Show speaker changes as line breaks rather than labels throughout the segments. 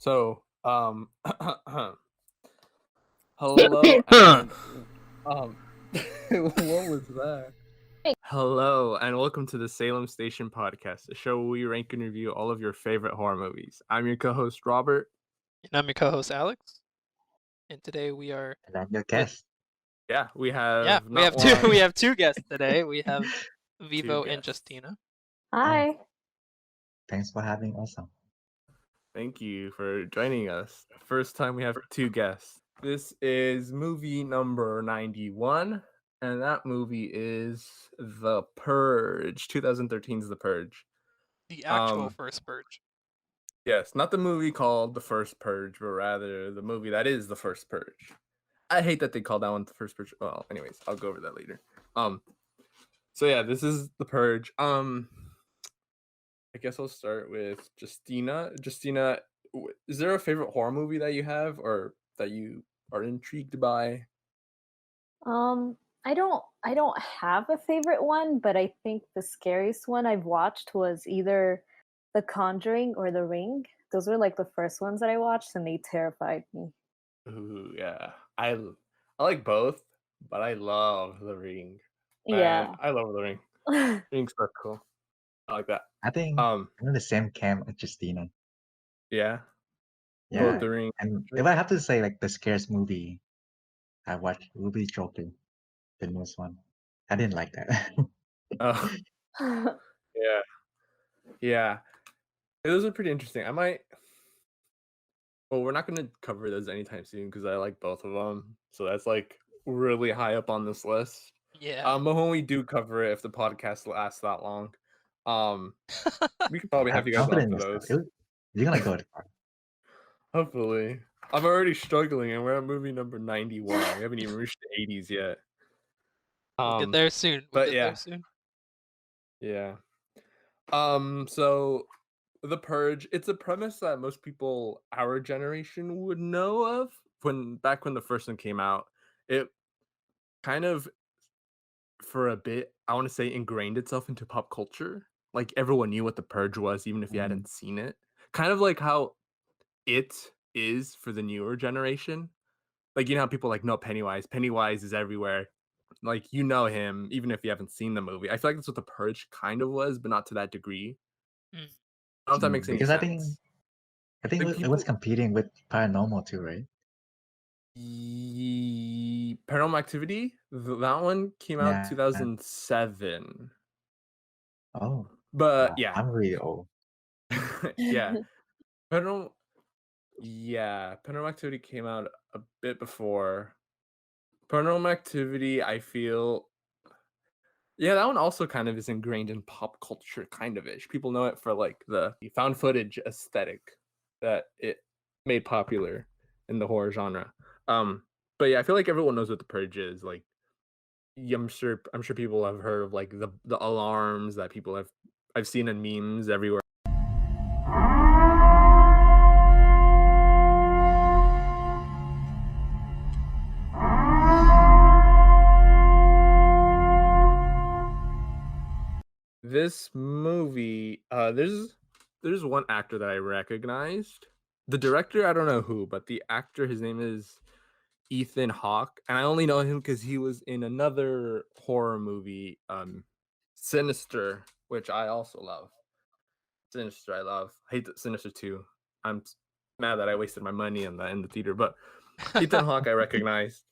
So, hello and um, what was that? Hello and welcome to the Salem Station Podcast, a show where we rank and review all of your favorite horror movies. I'm your co-host Robert.
And I'm your co-host Alex, and today we are
And I'm your
with
guest.
Yeah, we
we
have
have
not
two
one,
we have two guests today. We have
two
Vivo and
guests.
Justina.
Hi.
Thanks for having us on.
Thank you for joining us. First time we have two guests. This is movie number 91, and that movie is The Purge. 2013's The Purge.
The actual first Purge.
Yes, not the movie called The First Purge, but rather the movie that is The First Purge. I hate that they call that one The First Purge. Well, anyways, I'll go over that later. So yeah, this is The Purge. I guess I'll start with Justina. Justina, is there a favorite horror movie that you have or that you are intrigued by?
I don't have a favorite one, but I think the scariest one I've watched was either The Conjuring or The Ring. Those were like the first ones that I watched and they terrified me.
Ooh, yeah. I like both, but I love The Ring.
Yeah.
Man, I love The Ring. Ring's so cool. I like that.
I think I'm in the same camp as Justina.
Yeah.
Yeah.
Both The Ring.
And if I have to say, like, the scariest movie I watched will be Joker, the newest one. I didn't like that.
Oh, yeah. Yeah. Those are pretty interesting. Well, we're not going to cover those anytime soon because I like both of them. So that's like really high up on this list.
Yeah.
But when we do cover it, if the podcast lasts that long, we could probably have you guys on for those.
You're gonna go far.
Hopefully. I'm already struggling and we're at movie number 91. We haven't even reached the 80s yet.
We'll get there soon.
There soon. Yeah. So The Purge, it's a premise that most people our generation would know of back when the first one came out. It kind of for a bit, I want to say ingrained itself into pop culture. Like everyone knew what The Purge was even if you hadn't seen it. Kind of like how it is for the newer generation. Like you know how people like know Pennywise. Pennywise is everywhere. Like you know him even if you haven't seen the movie. I feel like that's what The Purge kind of was, but not to that degree. I don't know if that makes any sense.
I think it was competing with Paranormal too, right?
Paranormal Activity, that one came out 2007.
Oh,
but yeah,
I'm really old.
Yeah, Paranormal Activity came out a bit before. Paranormal Activity, I feel, yeah, that one also kind of is ingrained in pop culture, kind of ish. People know it for like the found footage aesthetic that it made popular in the horror genre. But yeah, I feel like everyone knows what The Purge is. Like, I'm sure people have heard of like the alarms that I've seen in memes everywhere. This movie, there's one actor that I recognized. The director, I don't know who, but the actor, his name is Ethan Hawke, and I only know him because he was in another horror movie, Sinister, which I also love. Sinister, I love. I hate Sinister 2. I'm mad that I wasted my money in the theater, but Ethan Hawke I recognized.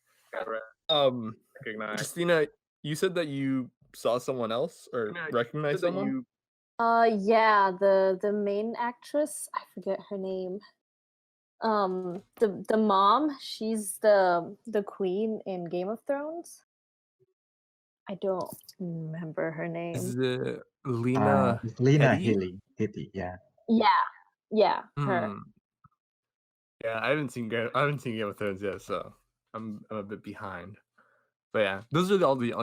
Justina, you said that you saw someone else or recognized someone?
Yeah, the main actress, I forget her name. The mom, she's the queen in Game of Thrones. I don't remember her name.
Is it Lena
Headey? Yeah.
Yeah, her.
Yeah, I haven't seen Game of Thrones yet, so I'm a bit behind. But yeah, those are all the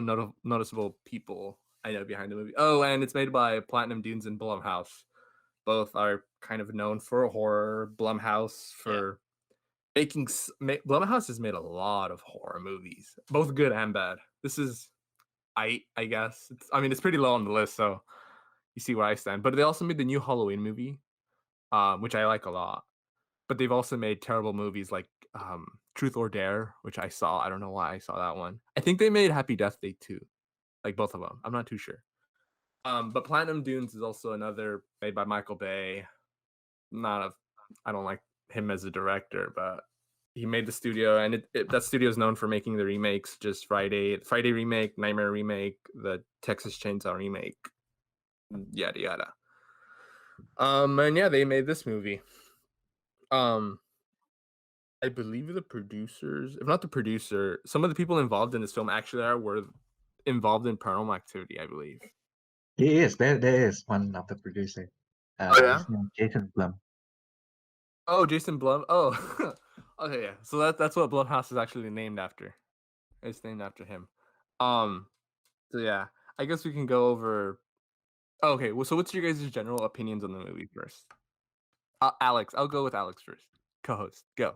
noticeable people I know behind the movie. Oh, and it's made by Platinum Dunes and Blumhouse. Both are kind of known for horror. Blumhouse for making. Blumhouse has made a lot of horror movies, both good and bad. This is, I guess. It's pretty low on the list, so you see where I stand. But they also made the new Halloween movie, which I like a lot. but they've also made terrible movies like Truth or Dare, which I saw. I don't know why I saw that one. I think they made Happy Death Day too, like both of them. I'm not too sure. But Platinum Dunes is also another made by Michael Bay. Not a, I don't like him as a director, but he made the studio, and that studio is known for making the remakes. Just Friday remake, Nightmare remake, the Texas Chainsaw remake, yada yada. And yeah, they made this movie. I believe the producers, if not the producer, some of the people involved in this film actually were involved in Paranormal Activity, I believe.
He is. There is one of the producer.
Oh yeah.
His name is Jason Blum.
Oh, Jason Blum. Oh, okay, yeah. So that's what Blumhouse is actually named after. It's named after him. So yeah, I guess we can go over. Oh, okay, well, so what's your guys' general opinions on the movie first? Alex, I'll go with Alex first. Co-host, go.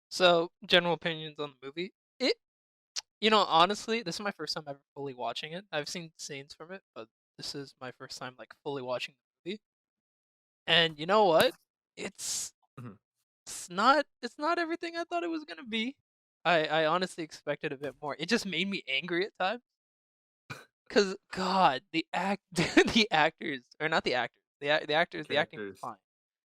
So, general opinions on the movie. Honestly, this is my first time ever fully watching it. I've seen scenes from it, but this is my first time like fully watching the movie. And you know what? It's
Mhm.
it's not everything I thought it was gonna be. I honestly expected a bit more. It just made me angry at times. Cause God, the actors, or not the actors, the actors, the acting was
Characters,
fine.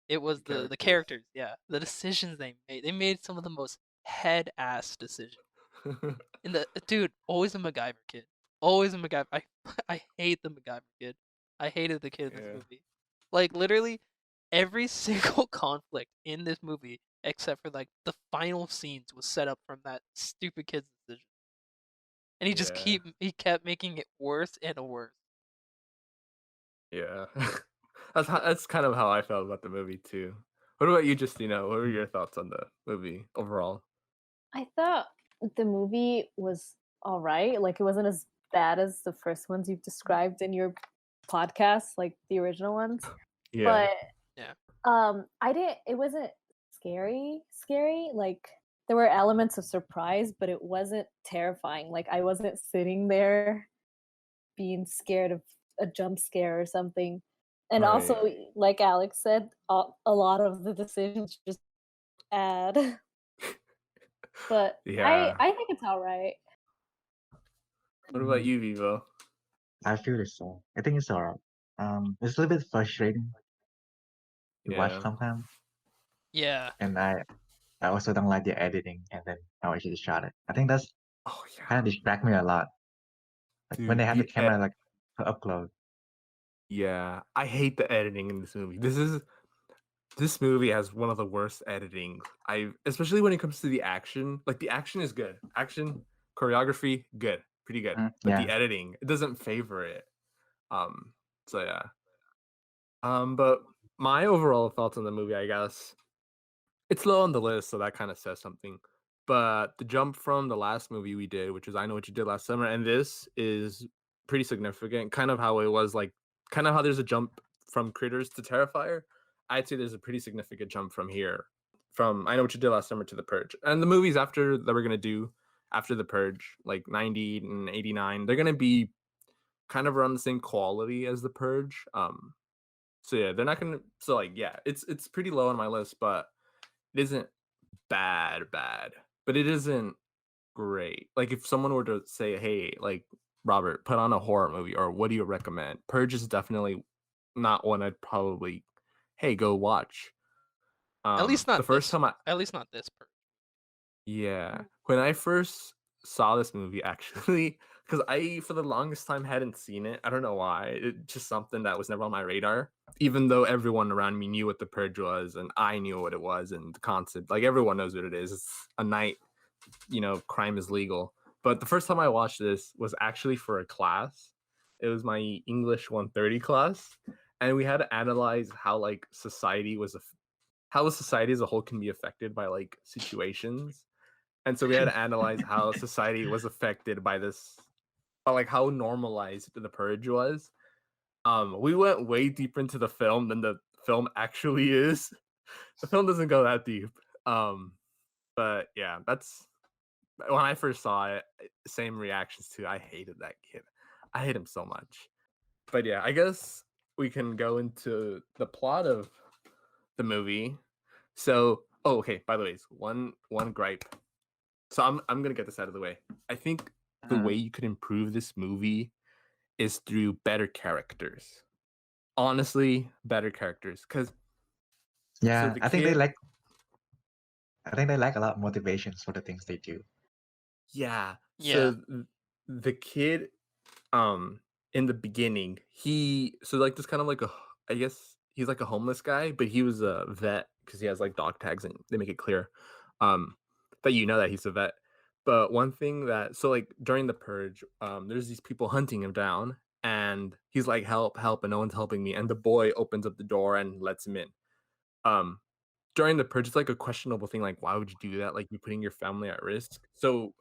It was the
characters.
characters, yeah, the decisions they made. They made some of the most head ass decisions. And the dude, always a MacGyver kid, always a MacGyver. I I hate the MacGyver kid. I hated the kid in this
Yeah.
movie. Like literally, every single conflict in this movie, except for like the final scenes, was set up from that stupid kid's decision. And
Yeah.
he kept making it worse and worse.
Yeah. That's kind of how I felt about the movie too. What about you, Justina? What were your thoughts on the movie overall?
I thought the movie was all right. Like it wasn't as bad as the first ones you've described in your podcast, like the original ones.
Yeah.
But
Yeah.
I didn't it wasn't scary. Like there were elements of surprise, but it wasn't terrifying. Like I wasn't sitting there being scared of a jump scare or something. And also,
Right.
like Alex said, a lot of the decisions just add. But I
Yeah.
I think it's all right.
What about
Mm,
you, Vivo?
I feel the same. I think it's alright. It's a little bit frustrating to watch
Yeah.
sometimes,
Yeah.
and I also don't like the editing and then how I should shot it. I think that's
Oh
kind
yeah.
of distract me a lot. Like when they
Dude,
have the camera like up close.
yeah. I hate the editing in this movie. This movie has one of the worst editing. Especially when it comes to the action. Like the action is good. Action, choreography, good. Pretty good. But the
Yeah.
editing, it doesn't favor it. Um, so yeah. But my overall thoughts on the movie, I guess, it's low on the list, so that kind of says something. But the jump from the last movie we did, which is I Know What You Did Last Summer, and this is pretty significant. Kind of how it was like, kind of how there's a jump from Critters to Terrifier. I'd say there's a pretty significant jump from here, from I Know What You Did Last Summer to The Purge. And the movies after that we're gonna do after The Purge, like 90 and 89, they're gonna be kind of around the same quality as The Purge. So yeah, they're not gonna. So like yeah, it's pretty low on my list, but it isn't bad, but it isn't great. Like if someone were to say, "Hey, like Robert, put on a horror movie," or "What do you recommend?" Purge is definitely not one I'd probably, "Hey, go watch."
At least
The
not
first
this.
time
At least not this part.
Yeah. When I first saw this movie, actually, because I, for the longest time, hadn't seen it. I don't know why. It's just something that was never on my radar, even though everyone around me knew what the Purge was, and I knew what it was, and the concept. Like, everyone knows what it is. It's a night, crime is legal. But the first time I watched this was actually for a class. It was my English 130 class. And we had to analyze how, like, how society as a whole can be affected by, like, situations, and so we had to analyze how society was affected by this, or like how normalized the purge was. We went way deeper into the film than the film actually is. The film doesn't go that deep. But yeah, that's when I first saw it, same reactions too. I hated that kid. I hate him so much. But yeah, I guess we can go into the plot of the movie. So, oh, okay. By the way, one gripe. So I'm gonna get this out of the way. I think the
Uh,
way you could improve this movie is through better characters. Honestly, better characters. Cause so
yeah,
the kid,
I think they lack a lot of motivations for the things they do.
yeah.
Yeah.
So the kid, in the beginning, like this kind of like I guess he's like a homeless guy, but he was a vet because he has like dog tags and they make it clear, um, that you know that he's a vet. But one thing that like during the purge, there's these people hunting him down, and he's like, "Help, help!" and no one's helping me. And the boy opens up the door and lets him in. Um, During the purge, it's like a questionable thing. Like, why would you do that? Like, you're putting your family at risk. So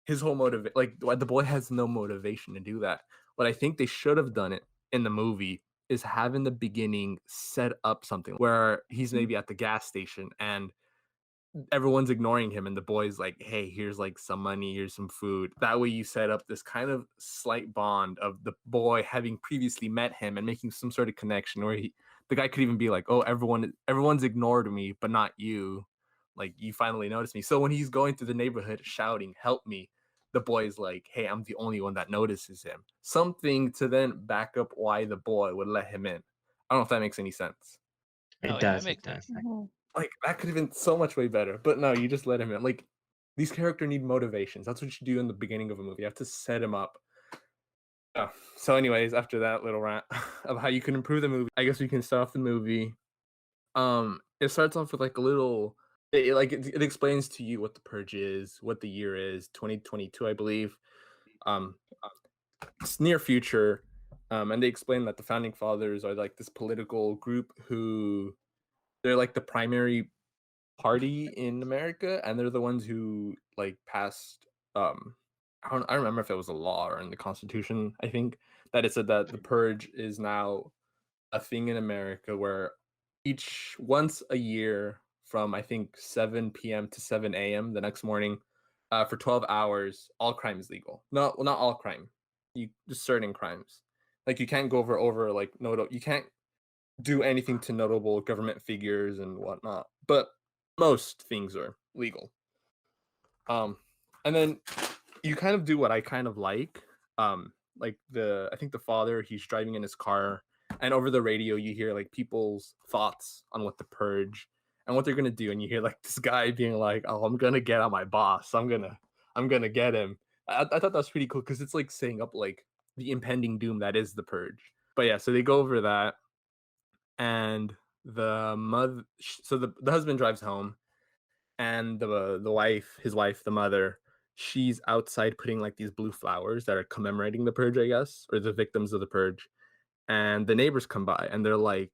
his whole the boy has no motivation to do that. What I think they should have done it in the movie is have in the beginning set up something where he's maybe at the gas station and everyone's ignoring him and the boy's like, hey, here's like some money, here's some food. That way you set up this kind of slight bond of the boy having previously met him and making some sort of connection where the guy could even be like, oh, everyone's ignored me but not you, like you finally noticed me. So when he's going through the neighborhood shouting help me, the boy's like, hey, I'm the only one that notices him, something to then back up why the boy would let him in. I don't know if that makes any sense.
No,
It
yeah, it
does,
makes sense.
Like that could have been so much way better, but no, you just let him in. Like these characters need motivations. That's what you do in the beginning of a movie. You have to set him up. Yeah. So, anyways, after that little rant of how you can improve the movie, I guess we can start off the movie. It starts off with like a little. It explains to you what the purge is, what the year is, 2022, I believe. Um, it's near future. And they explain that the founding fathers are like this political group who they're like the primary party in America, and they're the ones who like passed. I don't remember if it was a law or in the Constitution. I think that it said that the purge is now a thing in America where each once a year from I think 7 p.m. to 7 a.m. the next morning, for 12 hours, all crime is legal. No, well, not all crime. You just certain crimes. Like you can't go over like you can't do anything to notable government figures and whatnot, but most things are legal. Um, and then you kind of do what I kind of like I think the father, he's driving in his car, and over the radio you hear like people's thoughts on what the purge and what they're gonna do, and you hear like this guy being like, "Oh, I'm gonna get on my boss. I'm gonna get him." I thought that was pretty cool because it's like saying up like the impending doom that is the purge. But yeah, so they go over that, and the mother so the husband drives home, and the wife, his wife, the mother, she's outside putting like these blue flowers that are commemorating the purge, I guess, or the victims of the purge. And the neighbors come by and they're like,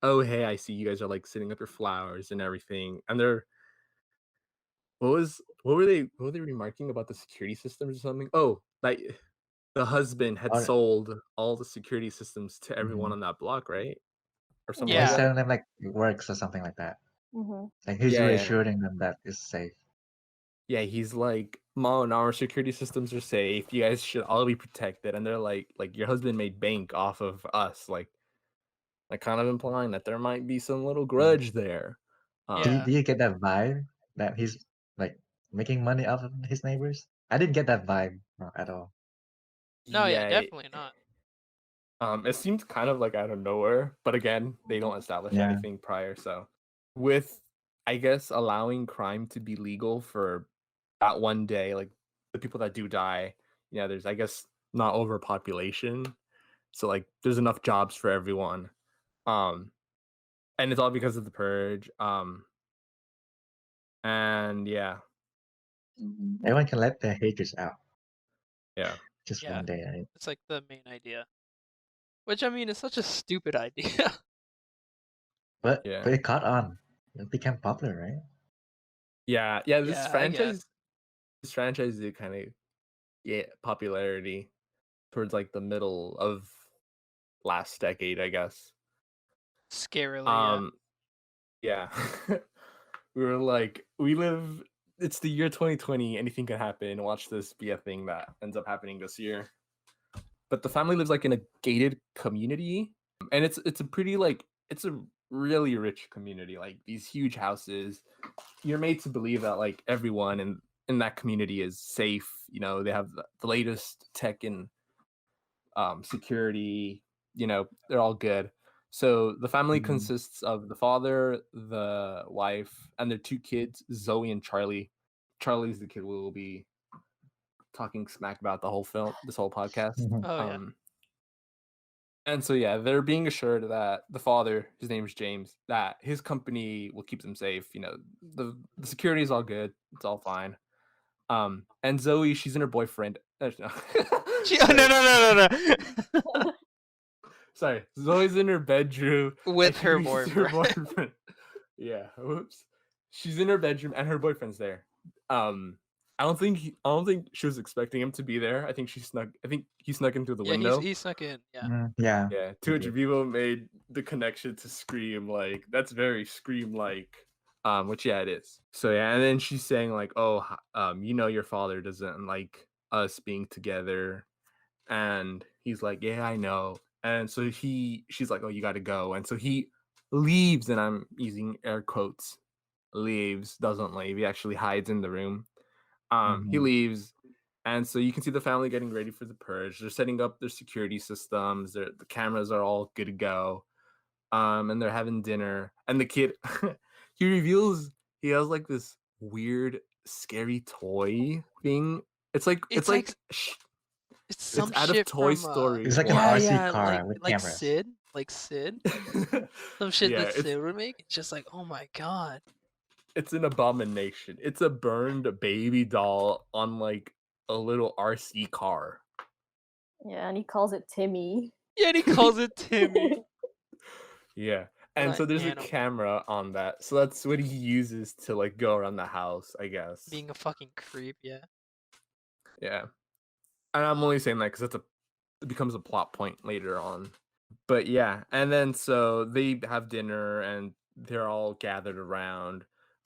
oh, hey, I see you guys are like sitting up your flowers and everything. And they're what were they remarking about the security systems or something? Oh, like the husband had
Or,
sold all the security systems to everyone
mhm.
on that block, right? Or something
Yeah,
like
he's
Yeah.
that.
telling them like it works or something like that.
Mm-hmm.
Like he's
Yeah, yeah.
reassuring them that it's safe.
Yeah, he's like, Mom, our security systems are safe. You guys should all be protected. And they're like your husband made bank off of us. Like kind of implying that there might be some little
Mm.
grudge there.
Yeah.
Do you get that vibe that he's like making money off of his neighbors? I didn't get that vibe at all.
No, yeah,
Yeah,
definitely not.
it seems kind of like out of nowhere, but again, they don't establish
Yeah.
anything prior. So with I guess allowing crime to be legal for that one day, like the people that do die, there's I guess not overpopulation. So like there's enough jobs for everyone. Um and it's all because of the purge. And yeah,
Everyone can let their haters out
yeah.
just
Yeah.
one day, right?
It's like the main idea. Which I mean is such a stupid idea.
But
Yeah.
it caught on. It became popular, right?
Yeah,
Yeah, I guess.
this franchise did kind of get popularity towards like the middle of last decade, I guess.
Scarily, yeah.
Um yeah. We were like, it's the year 2020, anything can happen. Watch this be a thing that ends up happening this year. But the family lives like in a gated community, and it's a pretty like it's a really rich community, like these huge houses. You're made to believe that like everyone in that community is safe. You know, they have the latest tech and security. You know, they're all good. So the family
Mm,
consists of the father, the wife, and their two kids, Zoe and Charlie. Charlie's the kid we will be talking smack about the whole film, this whole podcast.
mhm,
Oh yeah.
And so yeah, they're being assured that the father, his name is James, that his company will keep them safe. You know, the security is all good, it's all fine. And Zoe, she's in her boyfriend. No.
Oh, no,
Sorry,
no, no, no, no.
sorry. Zoe's in her bedroom and
With
she
her
reaches her
boyfriend.
boyfriend. Yeah, whoops. She's in her bedroom and her boyfriend's there. I don't think she was expecting him to be there. I think he snuck in through the
Yeah,
window.
he snuck in. Yeah.
yeah,
Yeah,
he
to which
did.
Vivo made the connection to Scream. Like that's very Scream like. Which yeah, it is. So yeah, and then she's saying like, oh, you know, your father doesn't like us being together, and he's like, yeah, I know. And so she's like, oh, you got to go, and so he leaves, and I'm using air quotes. Leaves, doesn't leave. He actually hides in the room. He
Mhm,
leaves, and so you can see the family getting ready for the purge. They're setting up their security systems. The cameras are all good to go. And they're having dinner. And the kid, he reveals he has like this weird, scary toy thing.
It's like it's
it's
some
out of
shit
Toy
from
Story
it's like an
yeah,
one.
RC
yeah,
car with cameras.
Like Sid, some shit
Yeah,
that Sid would make. It's just like, oh my god.
it's an abomination. It's a burned baby doll on like a little RC car.
Yeah, and he calls it Timmy.
Yeah, and he calls it Timmy.
Yeah.
What
And
an
so there's a
animal.
camera on that. So that's what he uses to like go around the house, I guess.
Being a fucking creep, yeah.
Yeah. And I'm only saying that because it becomes a plot point later on. But yeah, and then so they have dinner and they're all gathered around.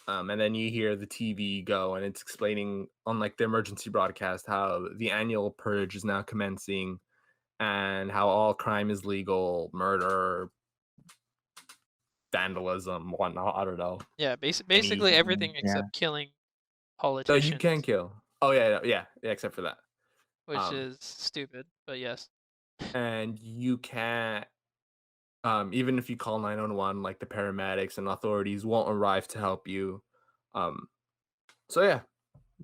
And then you hear the TV go and it's explaining on like the emergency broadcast how the annual purge is now commencing and how all crime is legal, murder, vandalism, whatnot. I don't know.
Yeah, basically everything
Yeah.
except killing
No, you
politicians,
can kill. Oh yeah, except for that.
which
Um,
is stupid, but yes.
and you can't even if you call 911, like the paramedics and authorities won't arrive to help you. Um, so yeah,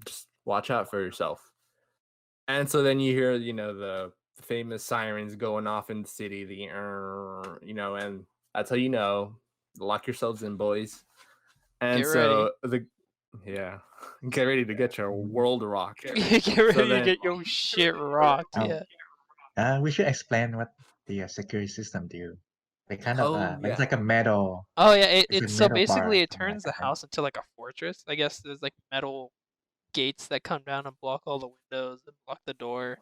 just watch out for yourself. And so then you hear, you know, the famous sirens going off in the city, you know, and that's how you know, lock yourselves in, boys.
Get
And
ready.
so yeah, get ready to get your
Mhm.
world rocked.
Get
So
ready to
then,
get your shit rocked,
Um,
yeah.
we should explain what the security system do. They kind of
oh
like it's
yeah,
like a metal.
Oh yeah,
It's a
it's so
metal bar,
basically it
something like
turns the
that, right?
house into like a fortress. I guess there's like metal gates that come down and block all the windows and block the door.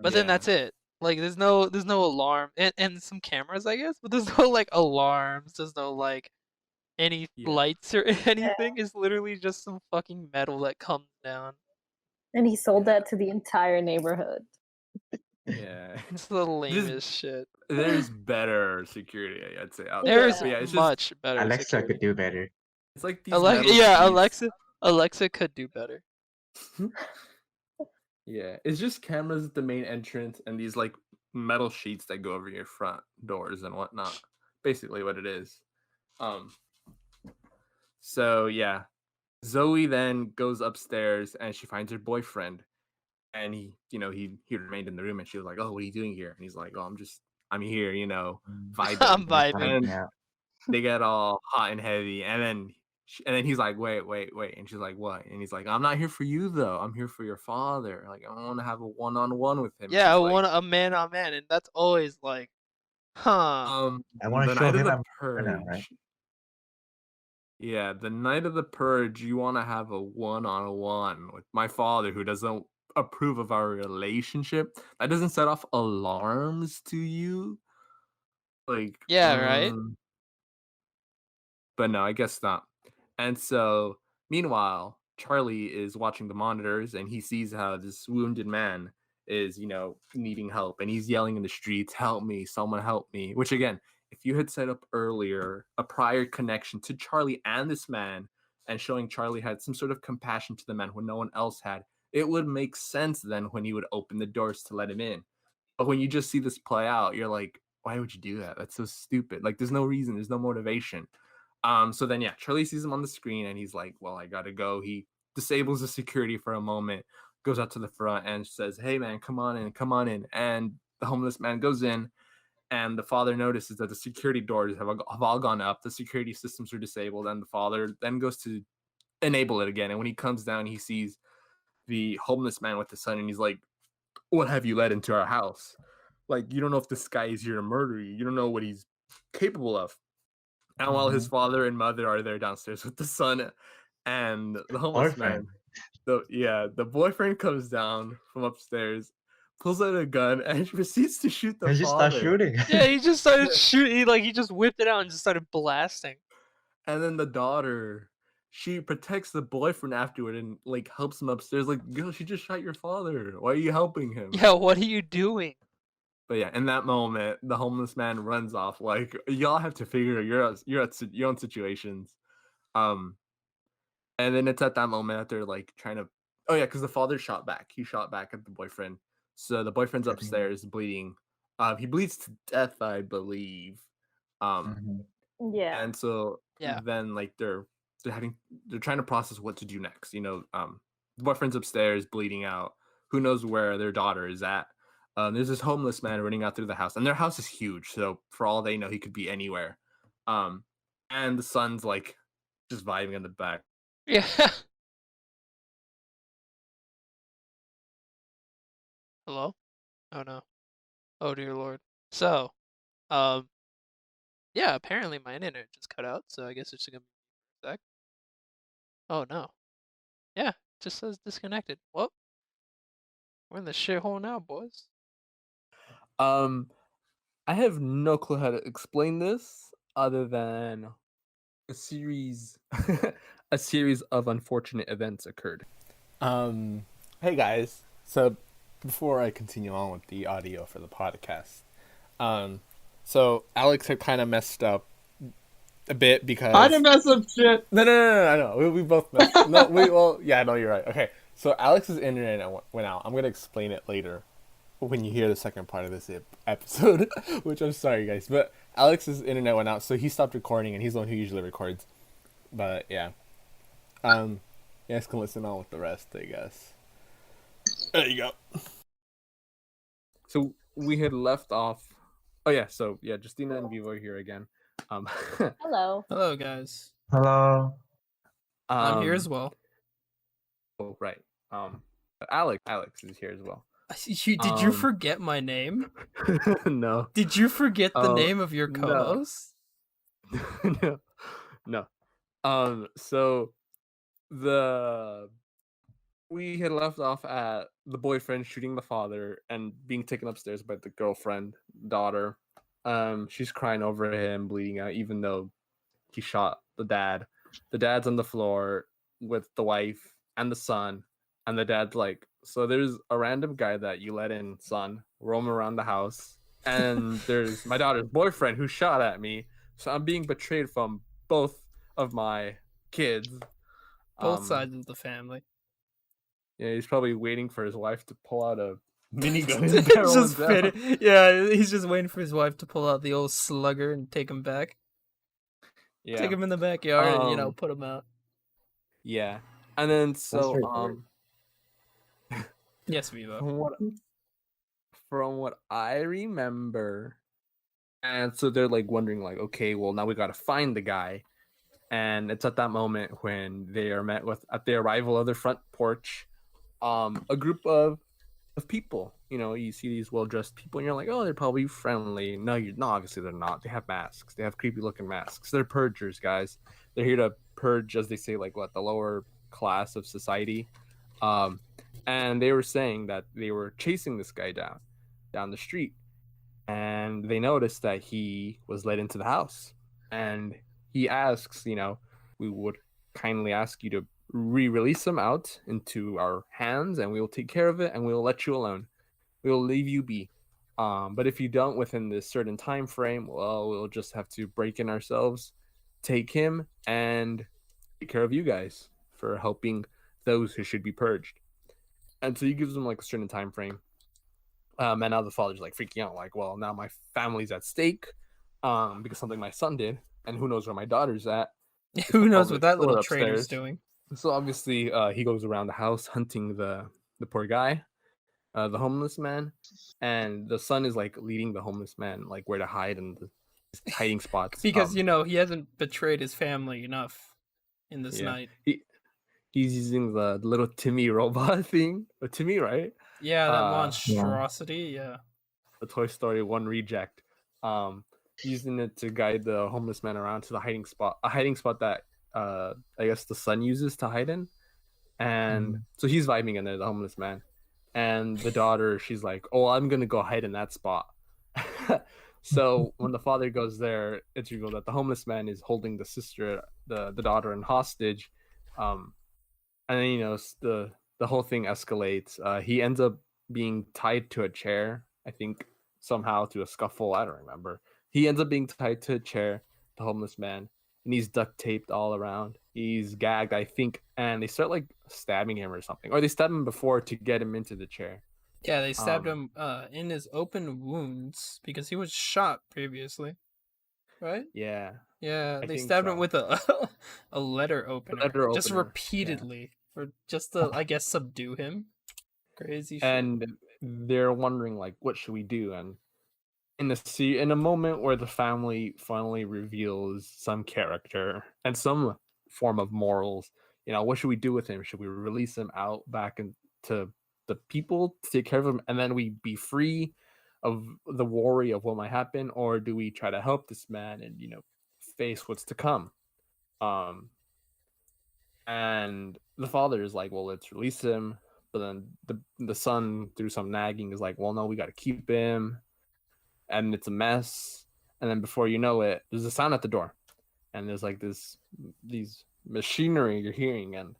But then
yeah,
that's it. Like there's no alarm and some cameras, I guess, but there's no like alarms, there's no like any
yeah,
lights or
Yeah.
anything. It's literally just some fucking metal that comes down.
And he sold
yeah,
that to the entire neighborhood.
yeah.
It's the
There's
lamest shit.
there's better security, I'd say, out there.
There's
But
Yeah.
yeah, it's just
much better
Alexa
security.
could do better.
it's like these metal
Yeah,
sheets.
Alexa could do better.
Yeah, it's just cameras at the main entrance and these like metal sheets that go over your front doors and whatnot. Basically, what it is. Um. So yeah, Zoe then goes upstairs and she finds her boyfriend, and you know, he remained in the room, and she was like, "Oh, what are you doing here?" And he's like, "Oh, I'm here, you know, vibing."
I'm
Just
vibing.
hanging
And
out.
they get all hot and heavy, and then he's like, "Wait, and she's like, "What?" And he's like, "I'm not here for you though. I'm here for your father. Like, I want to have a one-on-one with him." And
Yeah, I
she's like,
want a man on man, and that's always like, huh.
I want
The
to show
night of
him
the
I'm now, right?
purge. Yeah, the night of the purge, you want to have a one-on-one with my father who doesn't approve of our relationship. That doesn't set off alarms to you. Like,
Yeah, right?
but no, I guess not. And so, meanwhile, Charlie is watching the monitors and he sees how this wounded man is, you know, needing help and he's yelling in the streets, "Help me, someone help me." Which again, if you had set up earlier a prior connection to Charlie and this man, and showing Charlie had some sort of compassion to the man when no one else had, it would make sense then when he would open the doors to let him in. But when you just see this play out, you're like, why would you do that? That's so stupid. Like, there's no reason, there's no motivation. So then, yeah, Charlie sees him on the screen and he's like, well, I gotta go. He disables the security for a moment, goes out to the front and says, hey, man, come on in, come on in. And the homeless man goes in, and the father notices that the security doors have all gone up. The security systems are disabled, and the father then goes to enable it again. And when he comes down, he sees the homeless man with the son, and he's like, what have you let into our house? Like, you don't know if this guy is here to murder you. You don't know what he's capable of. And while his
Mm-hmm.
father and mother are there downstairs with the son and the homeless man,
Boyfriend.
the boyfriend comes down from upstairs, pulls out a gun, and proceeds to shoot the
He just starts
father.
shooting.
Yeah, he just started shooting. Like he just whipped it out and just started blasting.
And then the daughter, she protects the boyfriend afterward and like helps him upstairs. Like, girl, she just shot your father. Why are you helping him?
Yeah, what are you doing?
But yeah, in that moment, the homeless man runs off. Like, y'all have to figure your own situations. Um, and then it's at that moment that they're like trying to. Oh yeah, because the father shot back. He shot back at the boyfriend. So the boyfriend's upstairs bleeding. He bleeds to death, I believe. Um,
Mhm.
Yeah.
and so
Yeah.
then like they're trying to process what to do next. The boyfriend's upstairs bleeding out. Who knows where their daughter is at? There's this homeless man running out through the house, and their house is huge, so for all they know, he could be anywhere. And the son's like just vibing in the back.
Yeah. Hello? Oh no. Oh dear lord. So, um, yeah, apparently my internet just cut out, so I guess it's gonna be a sec. Oh no. Yeah, it just says disconnected. Well, we're in the shithole now, boys.
Um, I have no clue how to explain this other than a series a series of unfortunate events occurred. Hey guys. So before I continue on with the audio for the podcast, so Alex had kind of messed up a bit because
I didn't mess up shit.
no. We both messed. No, you're right. Okay, so Alex's internet went out. I'm gonna explain it later when you hear the second part of this episode, which I'm sorry guys, but Alex's internet went out, so he stopped recording, and he's the one who usually records. But yeah, you guys can listen on with the rest, I guess. There you go. So we had left off. Oh yeah, so yeah, Justina and Vivo are here again.
Hello.
Hello, guys.
Hello.
I'm here as well.
Oh right. Alex is here as well.
Did you
Um,
forget my name?
No.
Did you forget the name of your
no.
co-host?
No. So we had left off at the boyfriend shooting the father and being taken upstairs by the girlfriend, daughter. She's crying over him, bleeding out, even though he shot the dad. The dad's on the floor with the wife and the son, and the dad's like, so there's a random guy that you let in, son, roam around the house, and there's my daughter's boyfriend who shot at me, so I'm being betrayed from both of my kids.
Both sides of the family.
Yeah, he's probably waiting for his wife to pull out a minigun and barrel
Just
him
fit
down.
it. Yeah, he's just waiting for his wife to pull out the old slugger and take him back.
Yeah.
Take him in the backyard and
Um,
put him out.
Yeah. And then
That's
so
straightforward.
Yes, Vivo.
from what I remember, and so they're like wondering like, okay, well now we gotta find the guy. And it's at that moment when they are met with, at the arrival of their front porch, a group of people. You see these well-dressed people and you're like, oh, they're probably friendly. No, obviously they're not. They have masks. They have creepy looking masks. They're purgers, guys. They're here to purge, as they say, like what, the lower class of society. And they were saying that they were chasing this guy down the street, and they noticed that he was led into the house, and he asks, we would kindly ask you to re-release him out into our hands, and we will take care of it, and we will let you alone. We will leave you be. But if you don't within this certain time frame, well, we'll just have to break in ourselves, take him, and take care of you guys for helping those who should be purged. And so he gives them like a certain time frame. And now the father's like freaking out, like, well, now my family's at stake, because something my son did, and who knows where my daughter's at.
Who knows
Probably
what that little
still
traitor's
upstairs.
doing?
So obviously, he goes around the house hunting the poor guy, the homeless man, and the son is like leading the homeless man like where to hide and the hiding spots.
Because he hasn't betrayed his family enough in this
Yeah,
night.
he's using the little Timmy robot thing. Or Timmy, right?
Yeah, that
Yeah.
monstrosity. Yeah.
The Toy Story 1 reject. Using it to guide the homeless man around to the hiding spot, a hiding spot that I guess the son uses to hide in. And so he's vibing in there, the homeless man. And the daughter, she's like, "Oh, I'm gonna go hide in that spot." So when the father goes there, it's revealed that the homeless man is holding the sister, the daughter, in hostage. And then the whole thing escalates. He ends up being tied to a chair. I think somehow to a scuffle. I don't remember. He ends up being tied to a chair, the homeless man, and he's duct taped all around. He's gagged, I think, and they start like stabbing him or something, or they stab him before to get him into the chair.
Yeah, they stabbed him in his open wounds because he was shot previously, right?
Yeah,
Yeah,
I
they
think
stabbed him
so.
with a letter opener,
letter
just
opener, yeah.
repeatedly for just to, I guess, subdue him. Crazy shit.
And they're wondering like, what should we do? And in a moment where the family finally reveals some character and some form of morals, what should we do with him? Should we release him out back into the people to take care of him, and then we be free of the worry of what might happen, or do we try to help this man and face what's to come? And the father is like, well, let's release him. But then the son, through some nagging, is like, well, no, we got to keep him. And it's a mess. And then before you know it, there's a sound at the door. And there's like these machinery you're hearing. And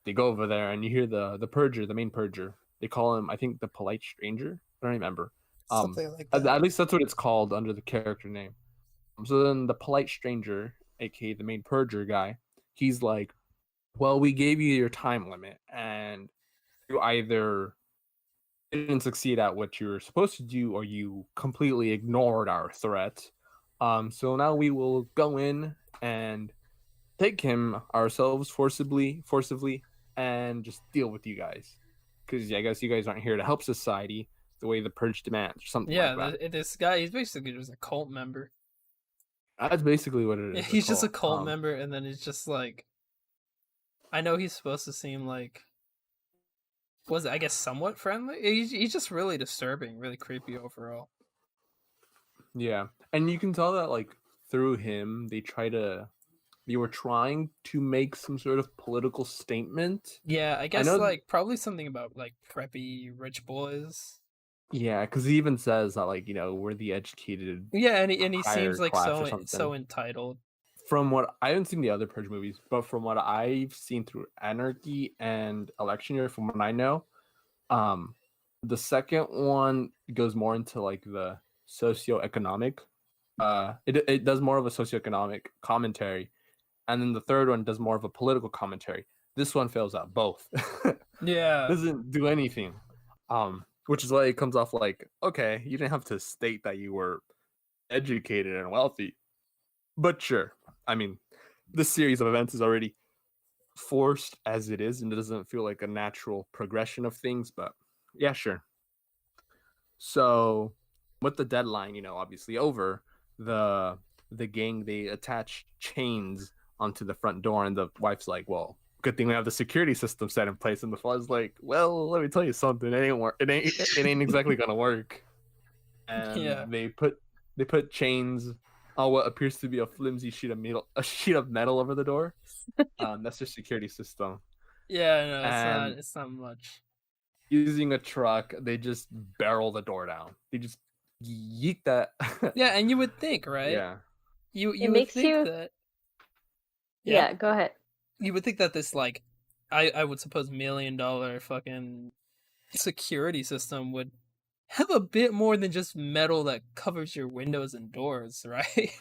they go over there and you hear the purger, the main purger. They call him, I think, the polite stranger. I don't remember.
Something like
At
that.
least that's what it's called under the character name. So then the polite stranger, aka the main purger guy, he's like, well, we gave you your time limit, and you either didn't succeed at what you were supposed to do, or you completely ignored our threat. So now we will go in and take him ourselves forcibly, and just deal with you guys. Because I guess you guys aren't here to help society the way the purge demands, or something like that.
This guy, he's basically just a cult member.
That's basically what it
Yeah,
is.
he's just a cult member, and then he's just like, I know he's supposed to seem like, was it, I guess, somewhat friendly? He's just really disturbing, really creepy overall.
Yeah, and you can tell that like through him, they were trying to make some sort of political statement.
Yeah, I guess like probably something about like preppy rich boys.
Yeah, because he even says that like we're the educated.
Yeah, and he seems like
so
entitled.
From what I haven't seen the other Purge movies, but from what I've seen through Anarchy and Election Year, from what I know, the second one goes more into like the socioeconomic. It does more of a socioeconomic commentary, and then the third one does more of a political commentary. This one fails at both.
Yeah,
doesn't do anything. Which is why it comes off like, okay, you didn't have to state that you were educated and wealthy, but sure. I mean, this series of events is already forced as it is, and it doesn't feel like a natural progression of things, but yeah, sure. So with the deadline, obviously over, the gang, they attach chains onto the front door, and the wife's like, well, good thing we have the security system set in place. And the father's like, well, let me tell you something, it ain't exactly gonna work. And
yeah,
they put chains on what appears to be a flimsy sheet of metal over the door. That's their security system.
Yeah, no, it's not much.
Using a truck, they just barrel the door down. They just yeet that.
Yeah, and you would think, right?
Yeah.
You would think that.
Yeah, go ahead.
You would think that this like, I would suppose $1 million fucking security system would have a bit more than just metal that covers your windows and doors, right?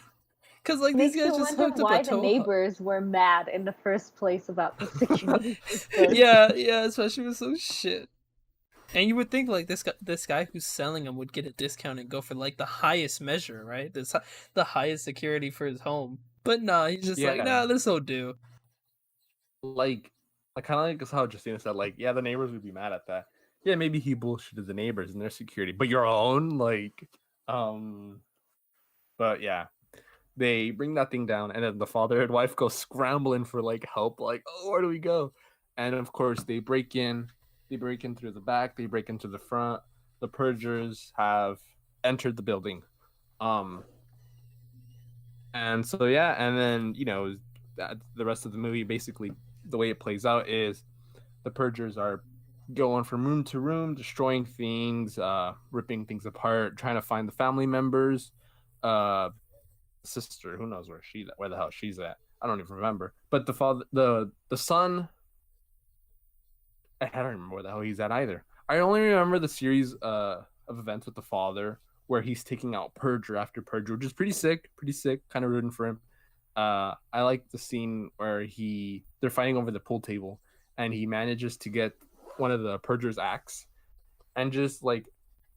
Because like these
Makes
guys
you
just
wonder
hooked up a
why the
tow.
neighbors were mad in the first place about the security system.
Yeah, especially with some shit. And you would think like this guy who's selling them would get a discount and go for like the highest measure, right? The highest security for his home. But nah, he's just like,
Yeah,
nah, this will do.
like I kind of like how Justina said, like, yeah, the neighbors would be mad at that. Yeah, maybe he bullshitted the neighbors and their security, but your own, like, but yeah, they bring that thing down, and then the father and wife go scrambling for like help, like, oh, where do we go? And of course, they break in through the back, they break into the front. The purgers have entered the building, um, and so yeah, and then the rest of the movie basically the way it plays out is the purgers are going from room to room, destroying things, ripping things apart, trying to find the family members. Sister, who knows where the hell she's at? I don't even remember. But the father, the son, I don't remember where the hell he's at either. I only remember the series of events with the father where he's taking out Purger after Purger, which is pretty sick, kind of rooting for him. I like the scene where they're fighting over the pool table, and he manages to get one of the Purger's axe and just like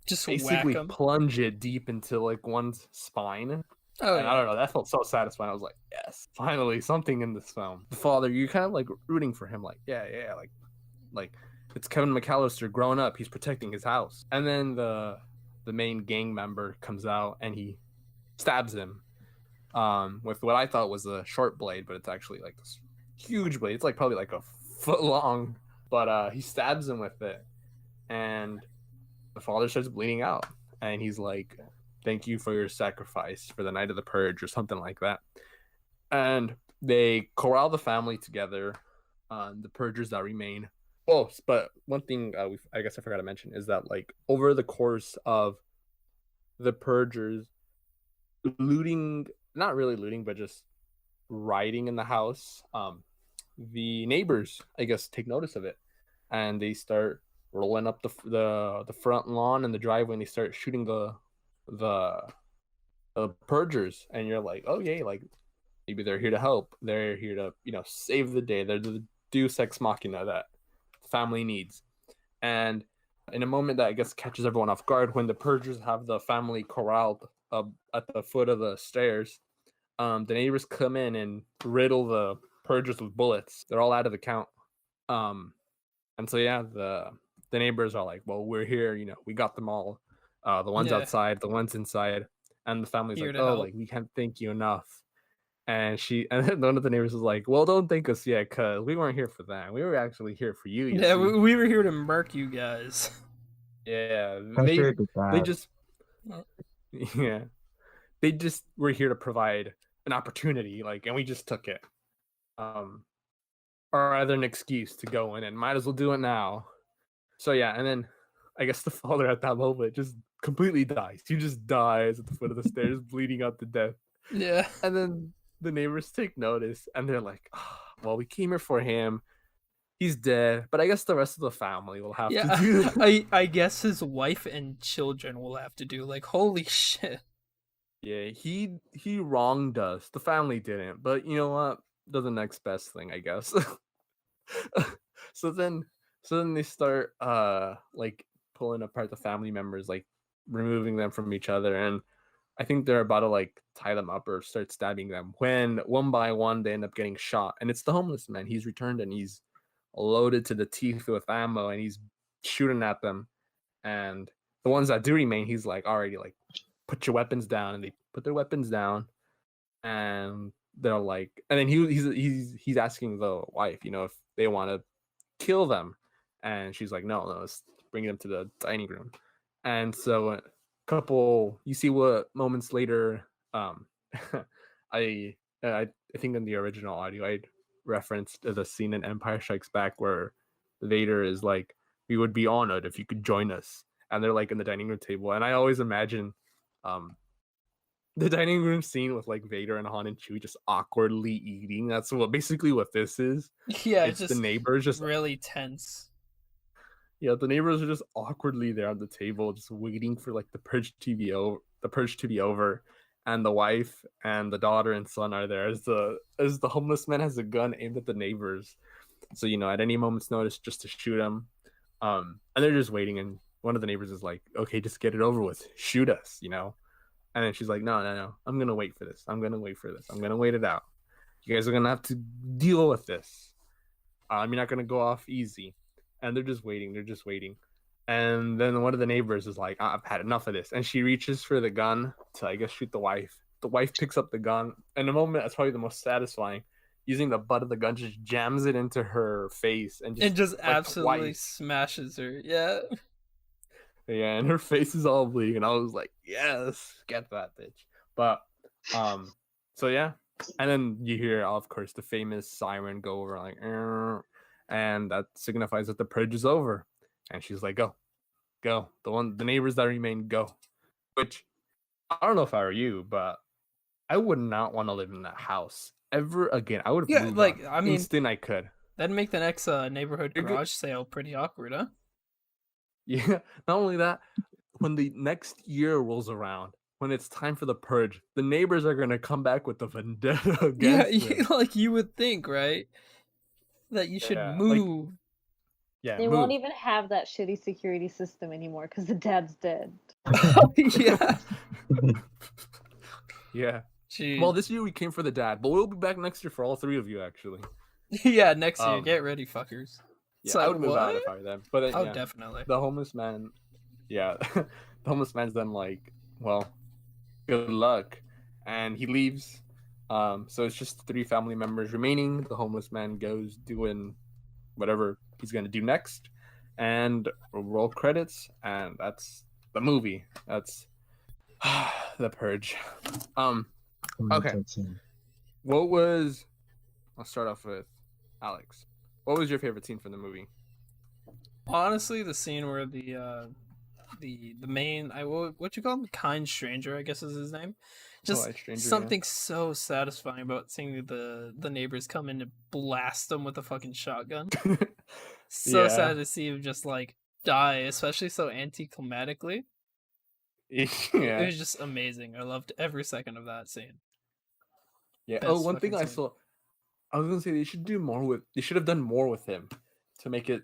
Just whack
basically
him.
plunge it deep into like one's spine.
Oh
And I
yeah.
don't know, that felt so satisfying. I was like, yes, finally something in this film. The father, you're kind of like rooting for him, like, yeah, like it's Kevin McAllister grown up. He's protecting his house. And then the main gang member comes out and he stabs him with what I thought was a short blade, but it's actually like this huge blade. It's like probably like a foot long, but he stabs him with it, and the father starts bleeding out, and he's like, "Thank you for your sacrifice for the night of the purge," or something like that. And they corral the family together, the purgers that remain. Oh, but one thing I guess I forgot to mention is that like over the course of the purgers looting, not really looting, but just rioting in the house, the neighbors, I guess, take notice of it, and they start rolling up the front lawn and the driveway, and they start shooting the purgers, and you're like, oh yay, like maybe they're here to help, they're here to save the day, they're the deus ex machina that the family needs. And in a moment that I guess catches everyone off guard, when the purgers have the family corralled at the foot of the stairs, the neighbors come in and riddle the purgers with bullets. They're all out of the count. And so yeah, the neighbors are like, well, we're here, we got them all. The ones
Yeah.
outside, the ones inside, and the family's
Here
like,
to
oh,
help.
like we can't thank you enough. And then one of the neighbors was like, well, don't thank us yet, cause we weren't here for that. We were actually here for you.
Yeah,
see.
we were here to murk you guys.
Yeah,
Especially the
they
dad.
just yeah, they just were here to provide an opportunity, like, and we just took it. Or rather an excuse to go in, and might as well do it now. So yeah, and then I guess the father at that moment just completely dies. He just dies at the foot of the stairs, bleeding out to death.
Yeah.
And then the neighbors take notice, and they're like, oh, well, we came here for him. He's dead, but I guess the rest of the family will have to do that.
I guess his wife and children will have to do, like, holy shit.
Yeah, he wronged us. The family didn't, but you know what? They're the next best thing, I guess. so then they start like pulling apart the family members, like removing them from each other, and I think they're about to like tie them up or start stabbing them when one by one they end up getting shot. And it's the homeless man. He's returned and he's loaded to the teeth with ammo and he's shooting at them. And the ones that do remain, he's like already like, put your weapons down, and they put their weapons down, and they're like, and then he's asking the wife, if they want to kill them, and she's like, no, let's bring them to the dining room. And so you see what moments later, I think in the original audio I referenced the scene in Empire Strikes Back where Vader is like, we would be honored if you could join us, and they're like in the dining room table, and I always imagine the dining room scene with like Vader and Han and Chewie just awkwardly eating. That's basically what this is.
Yeah,
It's the
just
neighbors just
really tense.
Yeah, the neighbors are just awkwardly there on the table, just waiting for like the purge to be over, and the wife and the daughter and son are there as the homeless man has a gun aimed at the neighbors. So at any moment's notice, just to shoot him. And they're just waiting, and one of the neighbors is like, "Okay, just get it over with, shoot us." And then she's like, "No, no, no, I'm gonna wait for this. I'm gonna wait for this. I'm gonna wait it out. You guys are gonna have to deal with this. You're not gonna go off easy." And they're just waiting. They're just waiting. And then one of the neighbors is like, "I've had enough of this." And she reaches for the gun to, I guess, shoot the wife. The wife picks up the gun. And the moment that's probably the most satisfying, using the butt of the gun, just jams it into her face and
just
like,
absolutely
twice.
smashes her. Yeah.
Yeah, and her face is all bleeding, and I was like, "Yes, get that bitch." But so yeah, and then you hear, of course, the famous siren go over like, "Err," and that signifies that the purge is over. And she's like, "Go, go, the neighbors that remain, go." Which I don't know if I were you, but I would not want to live in that house ever again. I would have
Yeah,
moved
like,
out
I mean,
instant I could.
That'd make the next neighborhood
You're good.
garage sale pretty awkward, huh?
Yeah, not only that, when the next year rolls around, when it's time for the purge, the neighbors are gonna come back with the vendetta
Yeah,
against them.
like you would think, right? That you should
Yeah,
move.
Yeah,
They
move.
won't even have that shitty security system anymore because the dad's dead.
Yeah.
Yeah.
Jeez.
Well, this year we came for the dad, but we'll be back next year for all three of you, actually.
Yeah, next year. Get ready, fuckers.
Yeah,
So,
I would move out
what?
if I were them. But then,
Oh,
yeah,
definitely.
the homeless man, yeah, the homeless man's then like, well, good luck, and he leaves. So it's just three family members remaining. The homeless man goes doing whatever he's gonna do next, and roll credits, and that's the movie. That's the Purge. Okay.
2013.
What was? I'll start off with Alex. What was your favorite scene from the movie?
Honestly, the scene where the main what you call him, kind stranger, I guess is his name. Just
Stranger,
something so satisfying about seeing the neighbors come in and blast him with a fucking shotgun. So sad to see him just like die, especially so anticlimactically.
Yeah.
It was just amazing. I loved every second of that scene.
Yeah.
Best
One thing
fucking
I
scene.
saw, I was gonna say they should have done more with him to make it.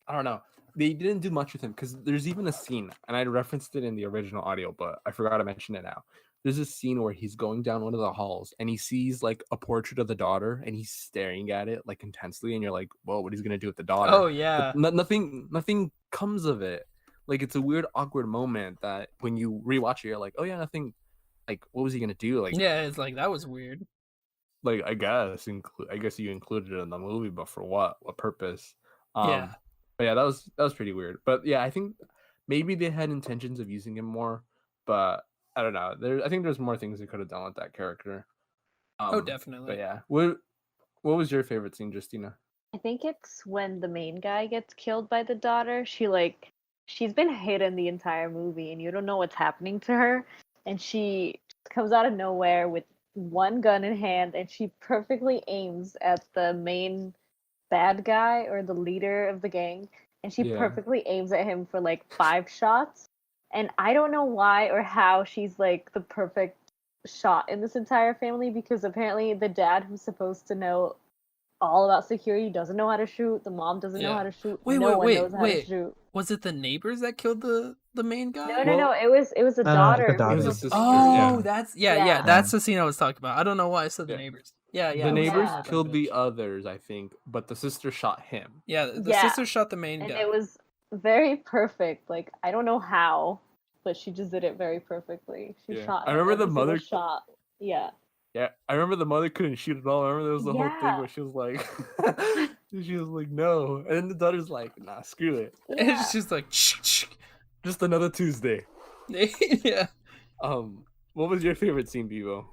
I don't know. They didn't do much with him because there's even a scene, and I referenced it in the original audio, but I forgot to mention it now. There's a scene where he's going down one of the halls and he sees like a portrait of the daughter, and he's staring at it like intensely, and you're like, "Whoa, what he's gonna do with the daughter?"
Oh yeah.
But nothing comes of it. Like it's a weird, awkward moment that when you rewatch it, you're like, "Oh yeah, nothing." Like, what was he gonna do? Like,
Yeah, it's like that was weird.
like I guess you included it in the movie, but for what purpose?
Yeah.
But yeah, that was pretty weird. But yeah, I think maybe they had intentions of using him more, but I don't know. I think there's more things they could have done with that character.
Oh, definitely.
But yeah, what was your favorite scene, Justina?
I think it's when the main guy gets killed by the daughter. She's been hidden the entire movie and you don't know what's happening to her. And she comes out of nowhere with one gun in hand and she perfectly aims at the main bad guy or the leader of the gang. And she
Yeah.
perfectly aims at him for like 5 shots. And I don't know why or how she's like the perfect shot in this entire family because apparently the dad who's supposed to know all about security doesn't know how to shoot. The mom doesn't know how to shoot. No one knows how to shoot.
Was it the neighbors that killed the main guy?
No. It was a daughter.
the daughter.
It was a sister.
Oh,
Yeah.
that's
Yeah.
that's the scene I was talking about. I don't know why I said the
Yeah.
neighbors. Yeah.
The neighbors
Yeah.
killed the others, I think, but the sister shot him.
Yeah, the
Yeah.
sister shot the main
And
guy.
it was very perfect. Like I don't know how, but she just did it very perfpectly. She
Yeah.
shot.
I remember
every
the
single
mother
shot. Yeah.
Yeah, I remember the mother couldn't shoot at all. I remember there was the whole thing
Yeah.
where she was like, no, and then the daughter's like, nah, screw it,
And it's just like,
just another Tuesday.
yeah.
What was your favorite scene, Vivo?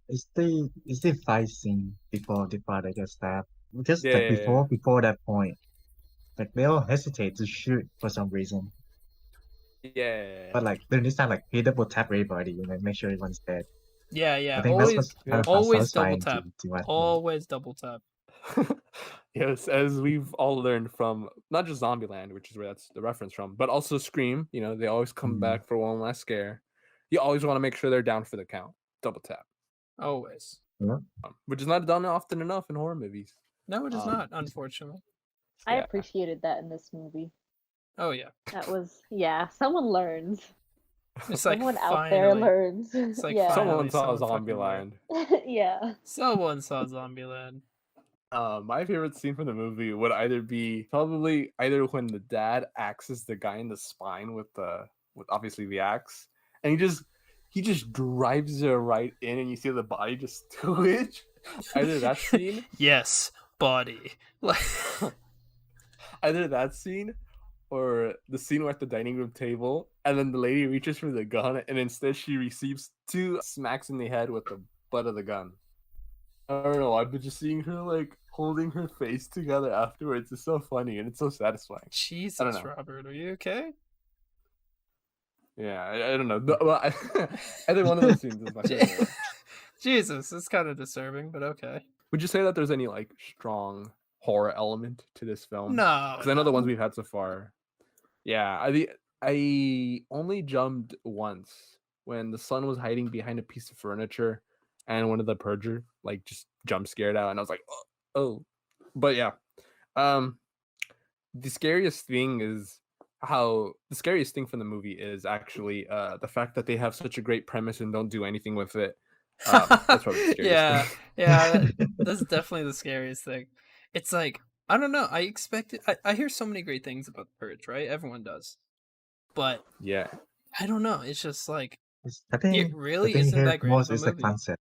It's the fight scene before the father gets stabbed. Because
Yeah,
like
yeah.
before that point, like they all hesitate to shoot for some reason.
Yeah,
But like during this time, like he double tap everybody and like make sure everyone's dead.
Yeah.
I think
Always,
that's what's
always double
satisfying
tap.
to watch.
Always double tap.
Yes, as we've all learned from not just Zombieland, which is where that's the reference from, but also Scream. You know, they always come
Mm.
back for one last scare. You always want to make sure they're down for the count. Double tap,
Always.
Yeah.
which is not done often enough in horror movies.
No, it is
Um,
not, unfortunately.
I
yeah,
appreciated that in this movie.
Oh yeah.
That was, yeah, someone learns.
It's like
Someone out there
finally.
learns.
It's like
Yeah.
someone
finally
saw
someone fucking learned.
Zombieland.
Yeah.
Someone saw Zombieland.
My favorite scene from the movie would either be probably either when the dad axes the guy in the spine with obviously the axe, and he just drives it right in, and you see the body just twitch. Either that scene,
Yes, body. Like
either that scene, or the scene where at the dining room table, and then the lady reaches for the gun, and instead she receives two smacks in the head with the butt of the gun. I don't know. I've been just seeing her like holding her face together afterwards. It's so funny and it's so satisfying. I don't
Jesus,
know.
Robert, are you okay?
Yeah, I don't know. Well, either one of those scenes is my favorite.
Jesus, it's kind of disturbing, but okay.
Would you say that there's any like strong horror element to this film?
No,
Because I know the ones
no.
we've had so far. Yeah, I only jumped once when the son was hiding behind a piece of furniture, and one of the Purger like just jump scared out, and I was like, oh. But yeah, um, the scariest thing is the scariest thing from the movie is actually the fact that they have such a great premise and don't do anything with it. That's probably the scariest
Yeah,
thing.
yeah, that's definitely the scariest thing. It's like, I don't know. I expected. I hear so many great things about the Purge, right? Everyone does, but
Yeah,
I don't know. It's just like
I
it
think the
really
thing
isn't
here
that great of
most
a
is the
movie.
concept.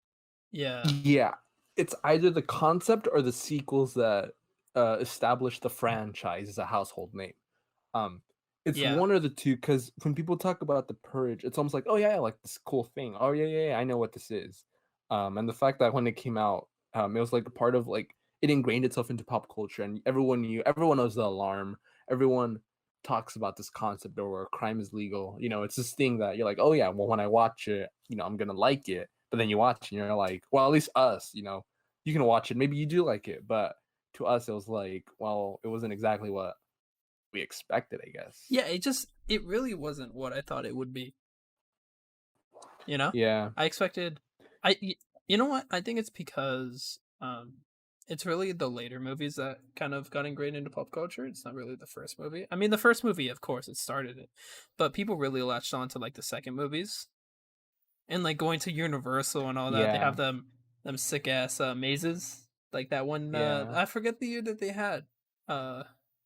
Yeah,
yeah. It's either the concept or the sequels that establish the franchise as a household name. Um, it's
yeah,
one or the two because when people talk about the Purge, it's almost like, oh yeah, like this cool thing. Oh yeah, yeah, yeah, I know what this is. And the fact that when it came out, it was like a part of like it ingrained itself into pop culture, and everyone knows the alarm. Everyone talks about this concept or where crime is legal. You know, it's this thing that you're like, oh yeah, well when I watch it, you know, I'm gonna like it. But then you watch and you're like, well, at least us, you know, you can watch it. Maybe you do like it, but to us, it was like, well, it wasn't exactly what we expected, I guess.
yeah. It really wasn't what I thought it would be. You know,
Yeah.
I expected. You know what? I think it's because it's really the later movies that kind of got ingrained into pop culture. It's not really the first movie. I mean, the first movie, of course, it started it, but people really latched on to like the second movies and like going to Universal and all that. They have
Yeah.
them sick ass mazes, like that one.
Yeah.
I forget the year that they had.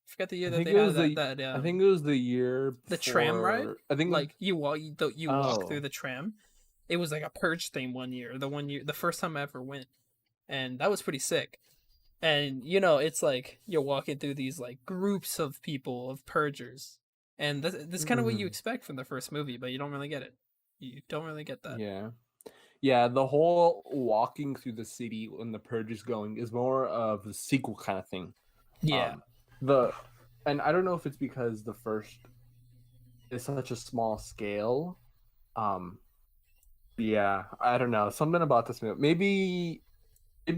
Forget the year
I
that
think
they
it
had
was the
that
I think it was the year
the tram ride.
before. I think
Like you walk through
oh,
the tram. It was like a Purge theme one year. The first time I ever went, and that was pretty sick. And you know, it's like you're walking through these like groups of people of Purgers, and that's kind of what you
mhm,
expect from the first movie, but you don't really get it. You don't really get that.
yeah. Yeah, the whole walking through the city when the purge is going is more of a sequel kind of thing.
Yeah,
Um the and I don't know if it's because the first is such a small scale. Um yeah, I don't know. Something about this movie. Maybe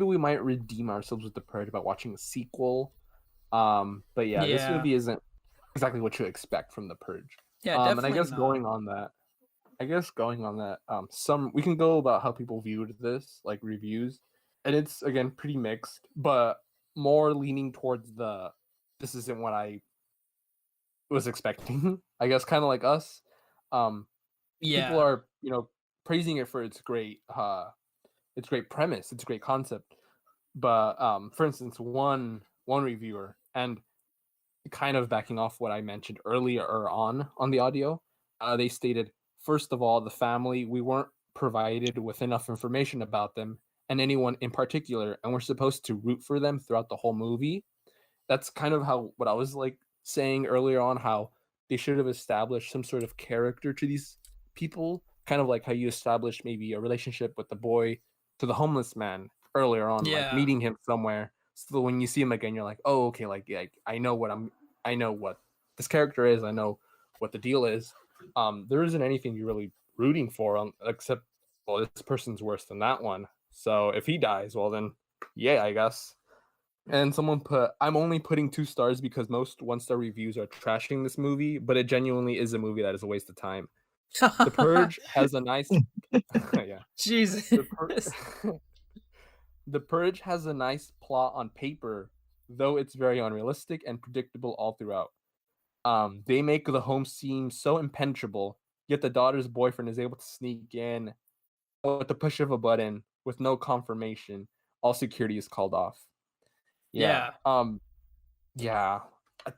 we might redeem ourselves with the purge about watching a sequel. But yeah, this
yeah,
movie isn't exactly what you expect from the purge.
yeah.
And I
Definitely
guess
not.
going on that, some we can go about how people viewed this, like reviews, and it's again pretty mixed, but more leaning towards the this isn't what I was expecting. I guess kind of like us. Um, People
Yeah,
are praising it for its great premise, its great concept. But for instance, one reviewer and kind of backing off what I mentioned earlier on the audio, they stated, first of all, the family, we weren't provided with enough information about them and anyone in particular, and we're supposed to root for them throughout the whole movie. That's kind of how what I was like saying earlier on, how they should have established some sort of character to these people, kind of like how you established maybe a relationship with the boy to the homeless man earlier on, like
yeah,
meeting him somewhere. So when you see him again, you're like, oh, okay, like I know what this character is. I know what the deal is. There isn't anything you're really rooting for except, well, this person's worse than that one. So if he dies, well then, yeah, I guess. And someone put, I'm only putting 2 stars because most 1-star reviews are trashing this movie, but it genuinely is a movie that is a waste of time. The Purge has a nice yeah.
Jesus.
The The Purge has a nice plot on paper, though it's very unrealistic and predictable all throughout. They make the home seem so impenetrable, yet the daughter's boyfriend is able to sneak in with the push of a button with no confirmation. All security is called off. Yeah.
Yeah.
Yeah.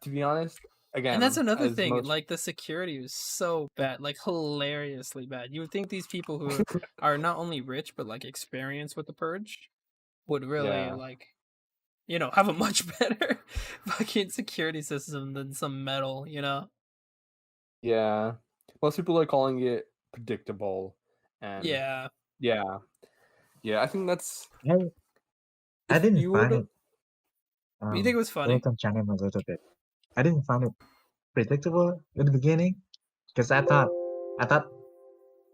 To be honest, again,
And that's another
as
thing,
most
like the security was so bad, like hilariously bad. You would think these people who are not only rich but like experienced with the purge would really
yeah.
like, you know, have a much better fucking security system than some metal, you know?
Yeah. Most people are calling it predictable, and
Yeah.
yeah. Yeah, I think that's
I I
if
didn't
you were
find
to
it
You think it was funny?
Welcome channel a little bit. I didn't find it predictable in the beginning because I thought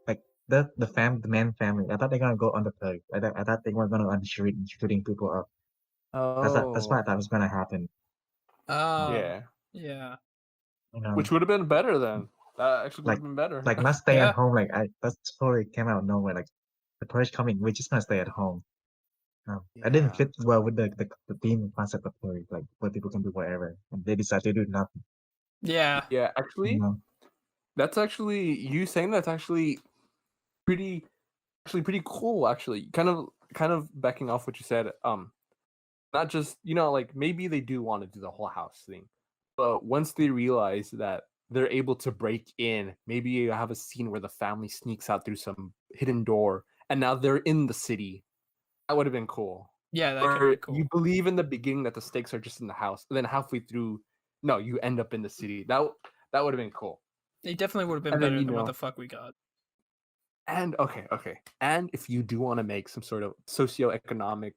like the main family. I thought they're gonna go on the purge. I thought they were gonna on the street and shooting people up. That's what I
oh,
thought was gonna happen.
Oh,
yeah.
yeah.
You know,
Which would have been better then. That actually would
like
have been better.
not stay at
Yeah.
home. That's totally came out of nowhere. Like the purge coming, we're just gonna stay at home. I didn't
Yeah.
fit well with the theme concept of purge, like where people can do whatever, and they decide to do nothing.
Yeah.
Yeah,
You
actually,
know,
that's actually you saying that's pretty pretty cool actually. Kind of backing off what you said. Not just, like maybe they do want to do the whole house thing. But once they realize that they're able to break in, maybe you have a scene where the family sneaks out through some hidden door and now they're in the city. That would have been cool.
Yeah, that could have
Or
been cool.
you believe in the beginning that the stakes are just in the house, and then halfway through, no, you end up in the city. That would have been cool.
It definitely would have been
And then
better than what the fuck we got.
and okay. And if you do want to make some sort of socioeconomic,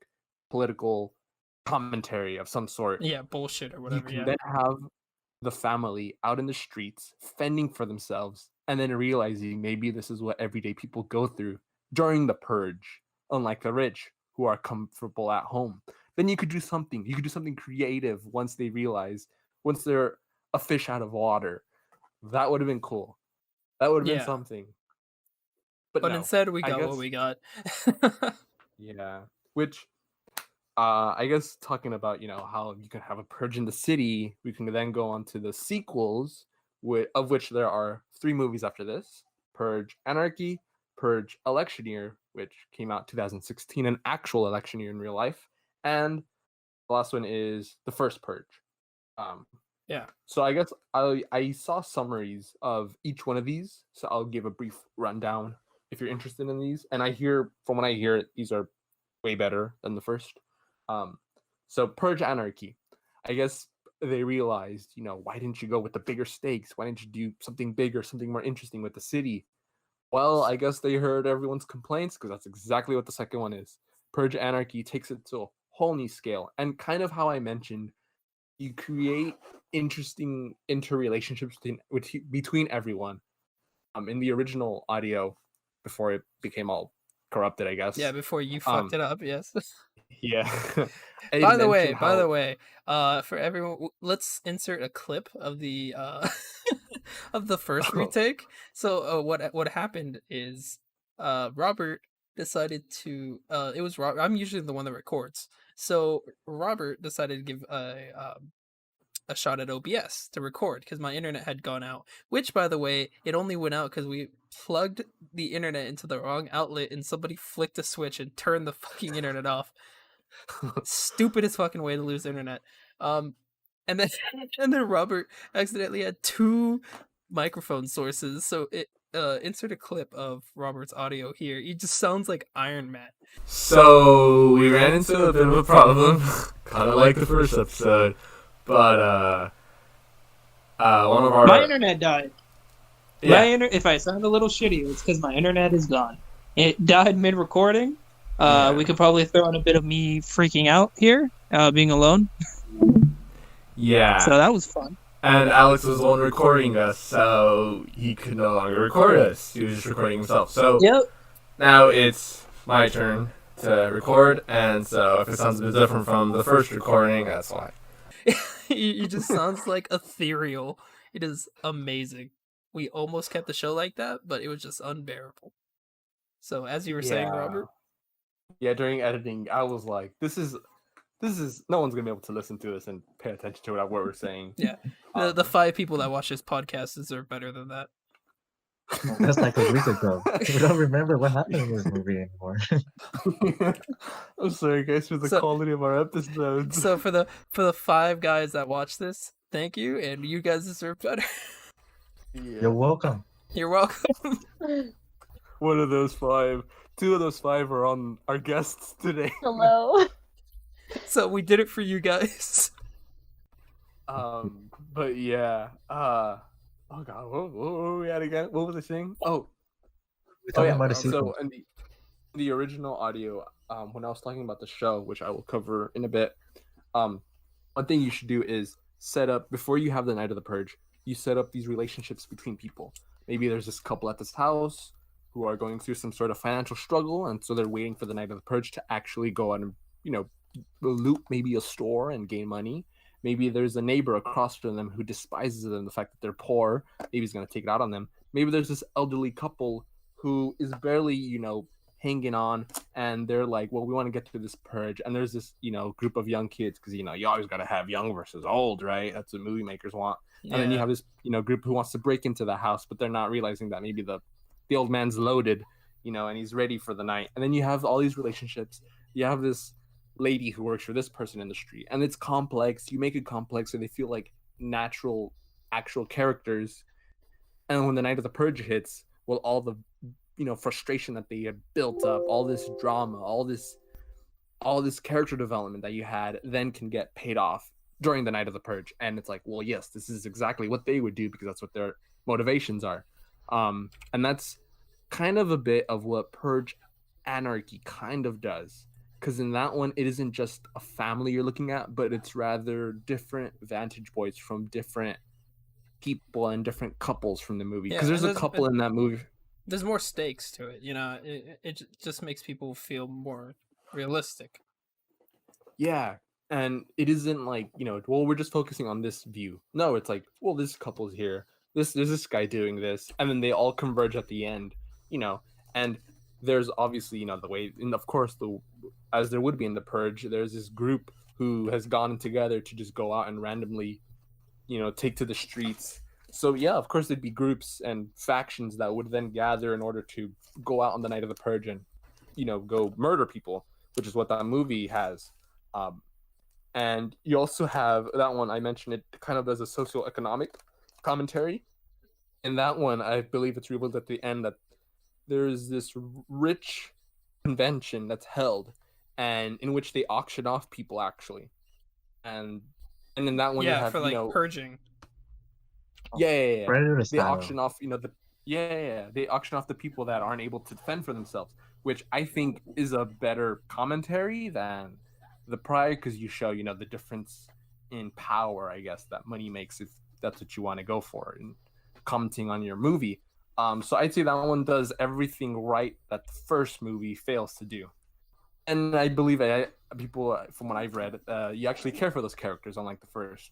political commentary of some sort,
Yeah, bullshit or
you
whatever,
can
yeah.
then have the family out in the streets fending for themselves and then realizing maybe this is what everyday people go through during the purge, unlike the rich who are comfortable at home. Then you could do something. You could do something creative once they're a fish out of water. That would have been cool. That would have been
Yeah.
something. But
But
no,
instead we
I
got what
guess
we got.
yeah. Which I guess talking about, how you can have a purge in the city, we can then go on to the sequels, of which there are 3 movies after this: Purge Anarchy, Purge Election Year, which came out 2016, an actual election year in real life, and the last one is the first Purge. Um,
Yeah.
so I guess I saw summaries of each one of these, so I'll give a brief rundown if you're interested in these. And from what I hear, these are way better than the first. So Purge Anarchy, I guess they realized, why didn't you go with the bigger stakes? Why didn't you do something bigger, something more interesting with the city? Well, I guess they heard everyone's complaints because that's exactly what the second one is. Purge Anarchy takes it to a whole new scale, and kind of how I mentioned, you create interesting interrelationships between everyone. In the original audio, before it became all corrupted, I guess.
Yeah, before you fucked it up, yes.
Yeah.
By the way, for everyone, let's insert a clip of the of the first retake. So what happened is Robert decided to it was Robert. I'm usually the one that records. So Robert decided to give a shot at OBS to record because my internet had gone out. Which, by the way, it only went out because we plugged the internet into the wrong outlet and somebody flicked a switch and turned the fucking internet off. Stupidest fucking way to lose internet. And then and then Robert accidentally had 2 microphone sources. So it insert a clip of Robert's audio here. He just sounds like Iron Man.
So we ran into a bit of a problem, kind of like the first episode, but one of our
My internet died.
yeah.
If I sound a little shitty, it's because my internet is gone. It died mid-recording.
Yeah.
We could probably throw in a bit of me freaking out here, being alone.
Yeah.
So that was fun.
And Alex was the one recording us, so he could no longer record us. He was just recording himself. So
Yep.
now it's my turn to record, and so if it sounds a bit different from the first recording, that's why.
You just sounds like ethereal. It is amazing. We almost kept the show like that, but it was just unbearable. So as you were saying, Robert,
Yeah, during editing, I was like, this is no one's gonna be able to listen to this and pay attention to what we're saying.
yeah, the 5 people that watch this podcast deserve better than that.
That's like a week ago. We don't remember what happened in this movie anymore.
I'm sorry, guys, for the
So-
quality of our episodes.
So for the 5 guys that watch this, thank you, and you guys deserve better.
Yeah.
You're welcome.
You're welcome.
One of those 5, 2 of those 5 are on our guests today.
Hello.
So we did it for you guys.
But yeah. Oh god, what were we at again? What was I saying? Oh,
We're talking about the
so
sequel.
in the original audio, when I was talking about the show, which I will cover in a bit, one thing you should do is set up before you have the Night of the Purge. You set up these relationships between people. Maybe there's this couple at this house who are going through some sort of financial struggle, and so they're waiting for the Night of the Purge to actually go out and loot maybe a store and gain money. Maybe there's a neighbor across from them who despises them, the fact that they're poor. Maybe he's going to take it out on them. Maybe there's this elderly couple who is barely, hanging on, and they're like, well, we want to get through this purge. And there's this, group of young kids, because, you always got to have young versus old, right? That's what movie makers want.
Yeah.
And then you have this, group who wants to break into the house, but they're not realizing that maybe the old man's loaded, and he's ready for the night. And then you have all these relationships. You have this lady who works for this person in the street, and it's complex. You make it complex so they feel like natural, actual characters. And when the Night of the Purge hits, well, all the frustration that they had built up, all this drama, all this character development that you had, then can get paid off during the Night of the Purge. And it's like, well, yes, this is exactly what they would do, because that's what their motivations are. And that's kind of a bit of what Purge Anarchy kind of does. Because in that one, it isn't just a family you're looking at, but it's rather different vantage points from different people and different couples from the movie. Because there's a couple in that movie.
There's more stakes to it, it just makes people feel more realistic.
Yeah, and it isn't like, well, we're just focusing on this view. No, it's like, well, this couple's here. There's this guy doing this, and then they all converge at the end, and there's obviously, the way, and of course, as there would be in the Purge, there's this group who has gone together to just go out and randomly, take to the streets. So yeah, of course, there'd be groups and factions that would then gather in order to go out on the Night of the Purge and, go murder people, which is what that movie has. And you also have that one, I mentioned it kind of as a socioeconomic commentary. In that one, I believe it's revealed at the end that there's this rich convention that's held, and in which they auction off people, actually. And in that one, you have,
for like purging.
Yeah.
Predator
They
style.
auction off, they auction off the people that aren't able to defend for themselves, which I think is a better commentary than the prior, because you show, the difference in power, I guess, that money makes, if that's what you want to go for, and commenting on your movie. So I'd say that one does everything right that the first movie fails to do. And I believe people, from what I've read, you actually care for those characters, unlike the first,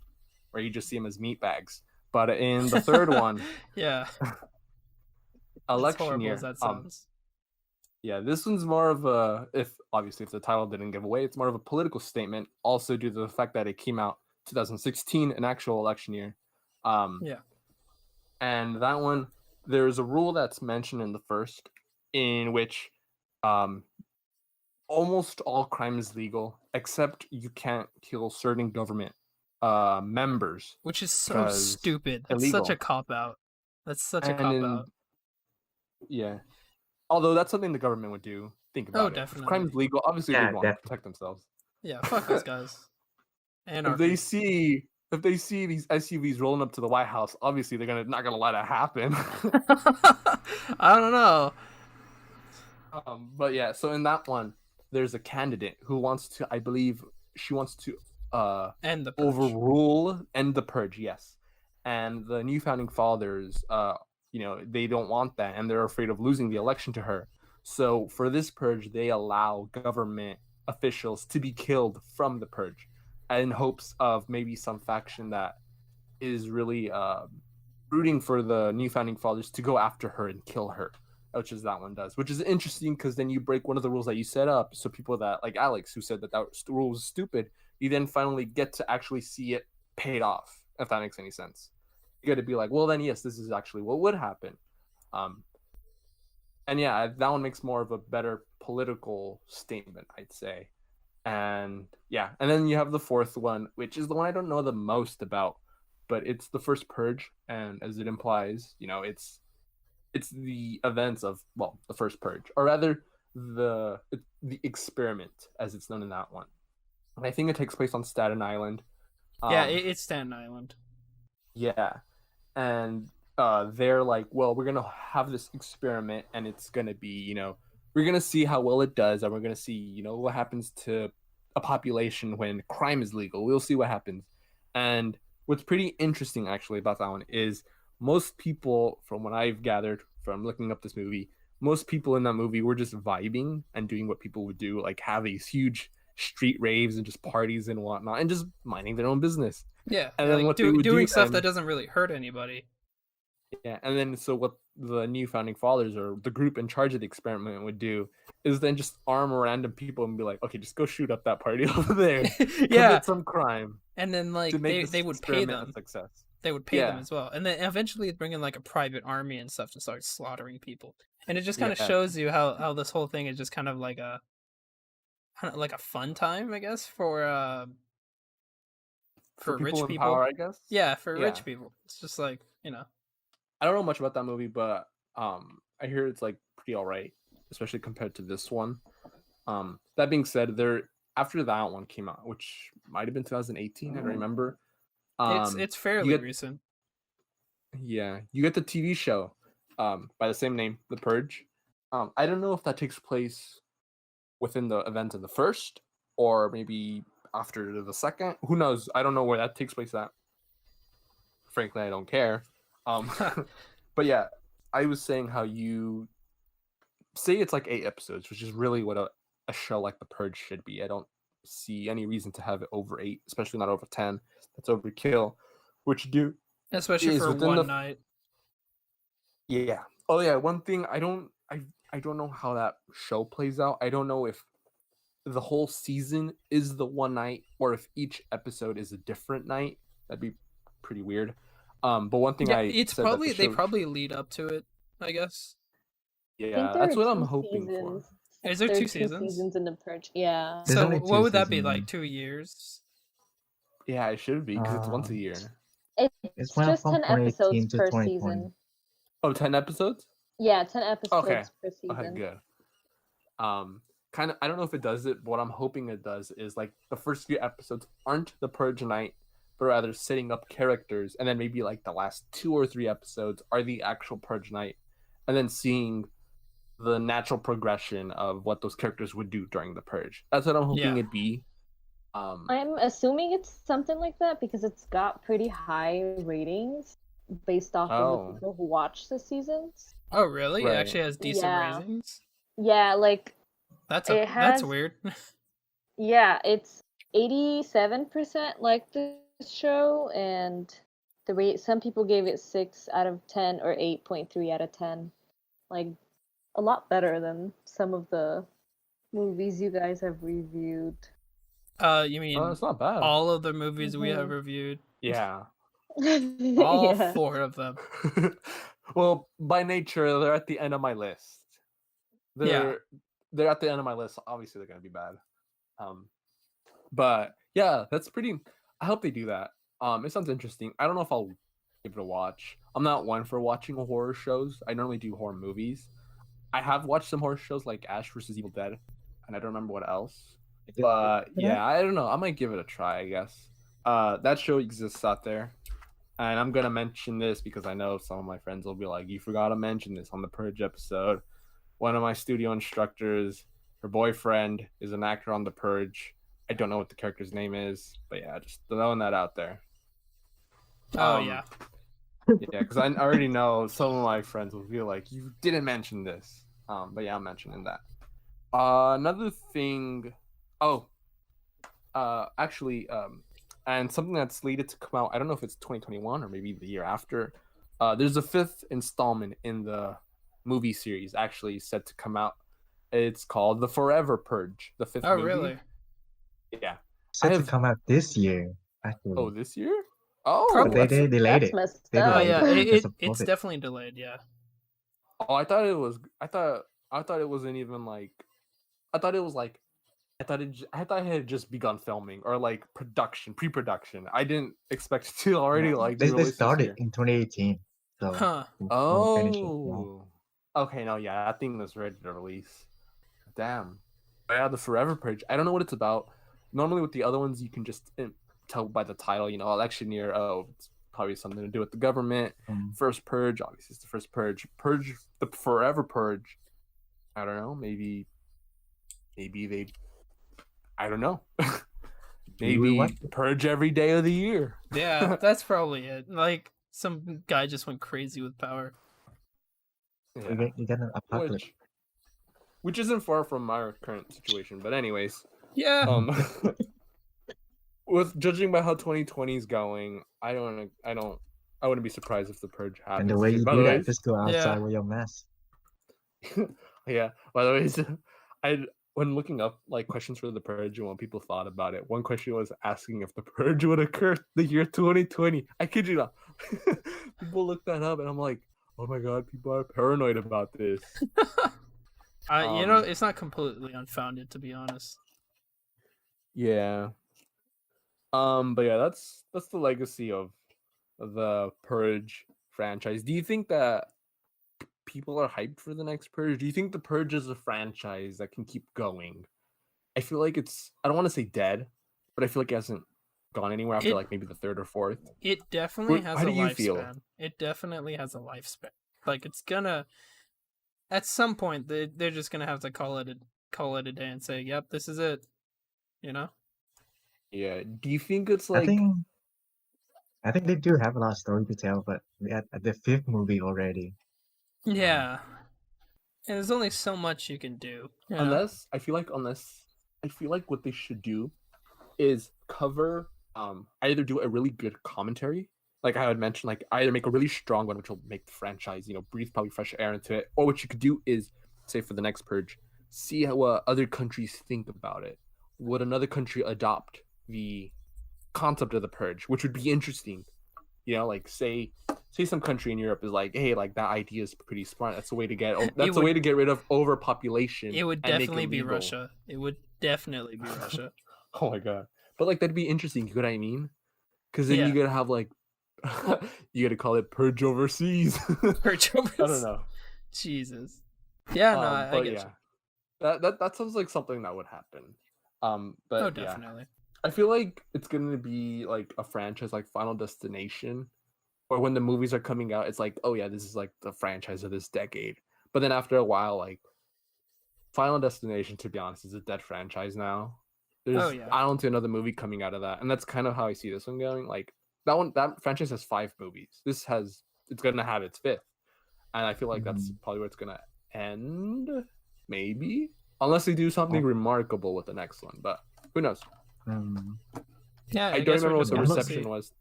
where you just see them as meat bags. But in the third one,
Yeah.
election
horrible
year,
as that sounds.
yeah, this one's more of a, if the title didn't give away, it's more of a political statement, also due to the fact that it came out 2016, an actual election year.
Yeah.
And that one, there's a rule that's mentioned in the first, in which almost all crime is legal, except you can't kill certain government members.
Which is so
'cause
stupid. That's
illegal.
such a cop-out. That's such a
And
cop-out.
Yeah. Although that's something the government would do. Think about it.
definitely.
If crime is legal, obviously
Yeah,
they want to
definitely.
protect themselves.
Yeah, fuck those guys.
If they see these SUVs rolling up to the White House, obviously they're not gonna let it happen.
I don't know.
But yeah, so in that one, there's a candidate who wants to, I believe, she wants to
And the Purge.
end the purge, yes. And the new founding fathers, they don't want that, and they're afraid of losing the election to her. So for this purge, they allow government officials to be killed from the purge, in hopes of maybe some faction that is really rooting for the new founding fathers to go after her and kill her, which is that one does. Which is interesting because then you break one of the rules that you set up. So people that like Alex, who said that that rule was stupid, you then finally get to actually see it paid off. If that makes any sense, you got to be like, well, then yes, this is actually what would happen. Um, and yeah, that one makes more of a better political statement, I'd say. And yeah, and then you have the fourth one, which is the one I don't know the most about, but it's the first purge, and as it implies, it's the events of, well, the first purge, or rather the experiment as it's known in that one. And I think it takes place on Staten Island.
Yeah,
Um,
it's Staten Island.
yeah, and they're like, well, we're gonna have this experiment, and it's gonna be, we're gonna see how well it does, and we're gonna see, what happens to a population when crime is legal. We'll see what happens. And what's pretty interesting actually about that one is most people, from what I've gathered from looking up this movie, most people in that movie were just vibing and doing what people would do, like have these huge street raves and just parties and whatnot, and just minding their own business.
Yeah,
And then
like
what they would
doing
do
stuff
then,
that doesn't really hurt anybody.
yeah, and then so what the new founding fathers or the group in charge of the experiment would do is then just arm random people and be like, okay, just go shoot up that party over there,
Yeah,
commit some crime
and then
to
like
make this
they would pay
experiment a
them.
success.
They would pay them
Yeah,
as well, and then eventually bring in like a private army and stuff to start slaughtering people. And it just kind of
yeah.
shows you how this whole thing is just kind of like a fun time, I guess,
For
for
people
rich
in
people.
power, I guess.
Yeah, for
Yeah,
rich people. It's just like,
I don't know much about that movie, but I hear it's like pretty all right, especially compared to this one. That being said, there after that one came out, which might have been 2018, I don't remember.
it's
You
fairly
get
recent.
Yeah, you get the TV show, by the same name, The Purge. I don't know if that takes place within the event of the first, or maybe after the second. Who knows? I don't know where that takes place at. Frankly, I don't care. Um, but yeah, I was saying how you say it's like 8 episodes, which is really what a show like The Purge should be. I don't see any reason to have it over 8, especially not over 10. That's overkill. What you do
Especially
is
for
within the
one night.
Yeah. Oh yeah, one thing I don't know how that show plays out. I don't know if the whole season is the one night or if each episode is a different night. That'd be pretty weird. But one thing
Yeah,
I
it's
said that
probably
the
they
show
probably lead up to it, I guess.
I think
yeah,
there
that's
are
what I'm
two
hoping for.
seasons.
Is there
There are
2
two
seasons?
seasons in the Purge. Yeah.
There's
So
only
what
2
would that be,
seasons.
like 2 years?
Yeah, it should be because it's once a
Um,
year.
It's
It's
went
just
from
10 episodes
2018 to
per
2020.
season.
Oh, 10 episodes?
Yeah, 10
Okay.
episodes per
Okay,
season.
good. Kind of I don't know if it does it, but what I'm hoping it does is like the first few episodes aren't the Purge night, but rather setting up characters, and then maybe like the last 2 or 3 episodes are the actual Purge night, and then seeing the natural progression of what those characters would do during the Purge. That's what I'm hoping
Yeah.
it'd be. Um,
I'm assuming it's something like that because it's got pretty high ratings based off of the
oh,
people who watch the seasons.
Oh, really? It
right.
actually has decent
Yeah.
ratings?
Yeah, like
That's
it has
weird.
yeah, it's 87% like the show, and the rate some people gave it 6 out of 10 or 8.3 out of 10. Like a lot better than some of the movies you guys have reviewed.
You
Oh,
mean
it's not bad.
all of the movies we have
Mhm.
reviewed?
Yeah.
All
Yeah.
4 of them.
Well, by nature, they're at the end of my list.
Yeah.
They're at the end of my list. Obviously, they're gonna be bad. But yeah, that's pretty. I hope they do that. It sounds interesting. I don't know if I'll give it a watch. I'm not one for watching horror shows. I normally do horror movies. I have watched some horror shows like Ash vs. Evil Dead, and I don't remember what else. But yeah, I don't know. I might give it a try, I guess. That show exists out there. And I'm gonna mention this because I know some of my friends will be like, "You forgot to mention this on the Purge episode." One of my studio instructors, her boyfriend, is an actor on the Purge. I don't know what the character's name is, but yeah, just throwing that out there.
Oh,
Um,
yeah.
Yeah, because I already know some of my friends will feel like you didn't mention this. But yeah, I'm mentioning that. Another thing. Oh, actually, and something that's slated to come out. I don't know if it's 2021 or maybe the year after. There's a fifth installment in the movie series actually set to come out. It's called The Forever Purge, the fifth
Oh,
movie.
really?
Yeah.
Set to
have-
come out this year, actually.
Oh, this year? Oh,
But
Probably.
they delayed
That's
it.
messed
They
Oh,
up.
delayed
yeah.
it because of
It's
COVID.
definitely delayed. Yeah.
oh, I thought it was. I thought it wasn't even like. I thought it was like. I thought it had just begun filming or like pre-production. I didn't expect it to already
No,
like be
they
released this
started
year.
in 2018, so
Huh.
we'll finish it. Yeah.
Oh. Okay, no, yeah, that thing was ready to release. Damn. But yeah, the Forever Purge. I don't know what it's about. Normally with the other ones, you can just tell by the title, election year. Oh, it's probably something to do with the government. First Purge, obviously, it's the first Purge. Purge, the Forever Purge. I don't know. Maybe they. I don't know.
We watch
Maybe
it.
Purge every day of the year.
Yeah, that's probably it. Like some guy just went crazy with power.
Yeah.
You get an apocalypse.
Which isn't far from our current situation. But anyways,
Yeah.
with judging by how 2020 is going, I wouldn't be surprised if the Purge happens.
And the way you
By
do
the
that,
way,
just go outside
Yeah.
with your mask.
yeah. By the way, when looking up like questions for the Purge and what people thought about it, one question was asking if the Purge would occur the year 2020. I kid you not. People looked that up, and I'm like, oh my god, people are paranoid about this.
It's not completely unfounded, to be honest.
Yeah. But yeah, that's the legacy of the Purge franchise. Do you think that people are hyped for the next Purge? Do you think the Purge is a franchise that can keep going? I feel like I don't want to say dead, but I feel like it hasn't gone anywhere after like maybe the third or fourth.
It definitely has
How
a
do you feel?
lifespan. It definitely has a lifespan. Like it's gonna at some point they're just gonna have to call it a day and say, "Yep, this is it." You know?
Yeah. Do you think it's like
I think they do have a lot of story to tell, but we had the fifth movie already.
Yeah. And there's only so much you can do. You know?
unless I feel like what they should do is cover either do a really good commentary, like I would mention, like either make a really strong one which will make the franchise breathe probably fresh air into it, or what you could do is say for the next Purge, see how other countries think about it. Would another country adopt the concept of the Purge, which would be interesting? Like say some country in Europe is like, hey, like that idea is pretty smart. That's a way to get rid of overpopulation.
It would
and make
definitely be
legal.
Russia. It would definitely be Russia.
Oh my god. But like that'd be interesting, you know what I mean? Because then you gotta have like you gotta call it Purge overseas.
Purge overseas.
I don't know.
Jesus. Yeah, no, I get
yeah.
you.
That sounds like something that would happen. But
Oh, definitely.
I feel like it's gonna be like a franchise like Final Destination, or when the movies are coming out, it's like, oh yeah, this is like the franchise of this decade. But then after a while, like Final Destination, to be honest, is a dead franchise now. I don't see another movie coming out of that, and that's kind of how I see this one going. Like that franchise has 5 movies. It's gonna have its 5th, and I feel like that's probably where it's gonna end, maybe, unless they do something remarkable with the next one. But who knows?
Yeah,
I don't remember what the reception was.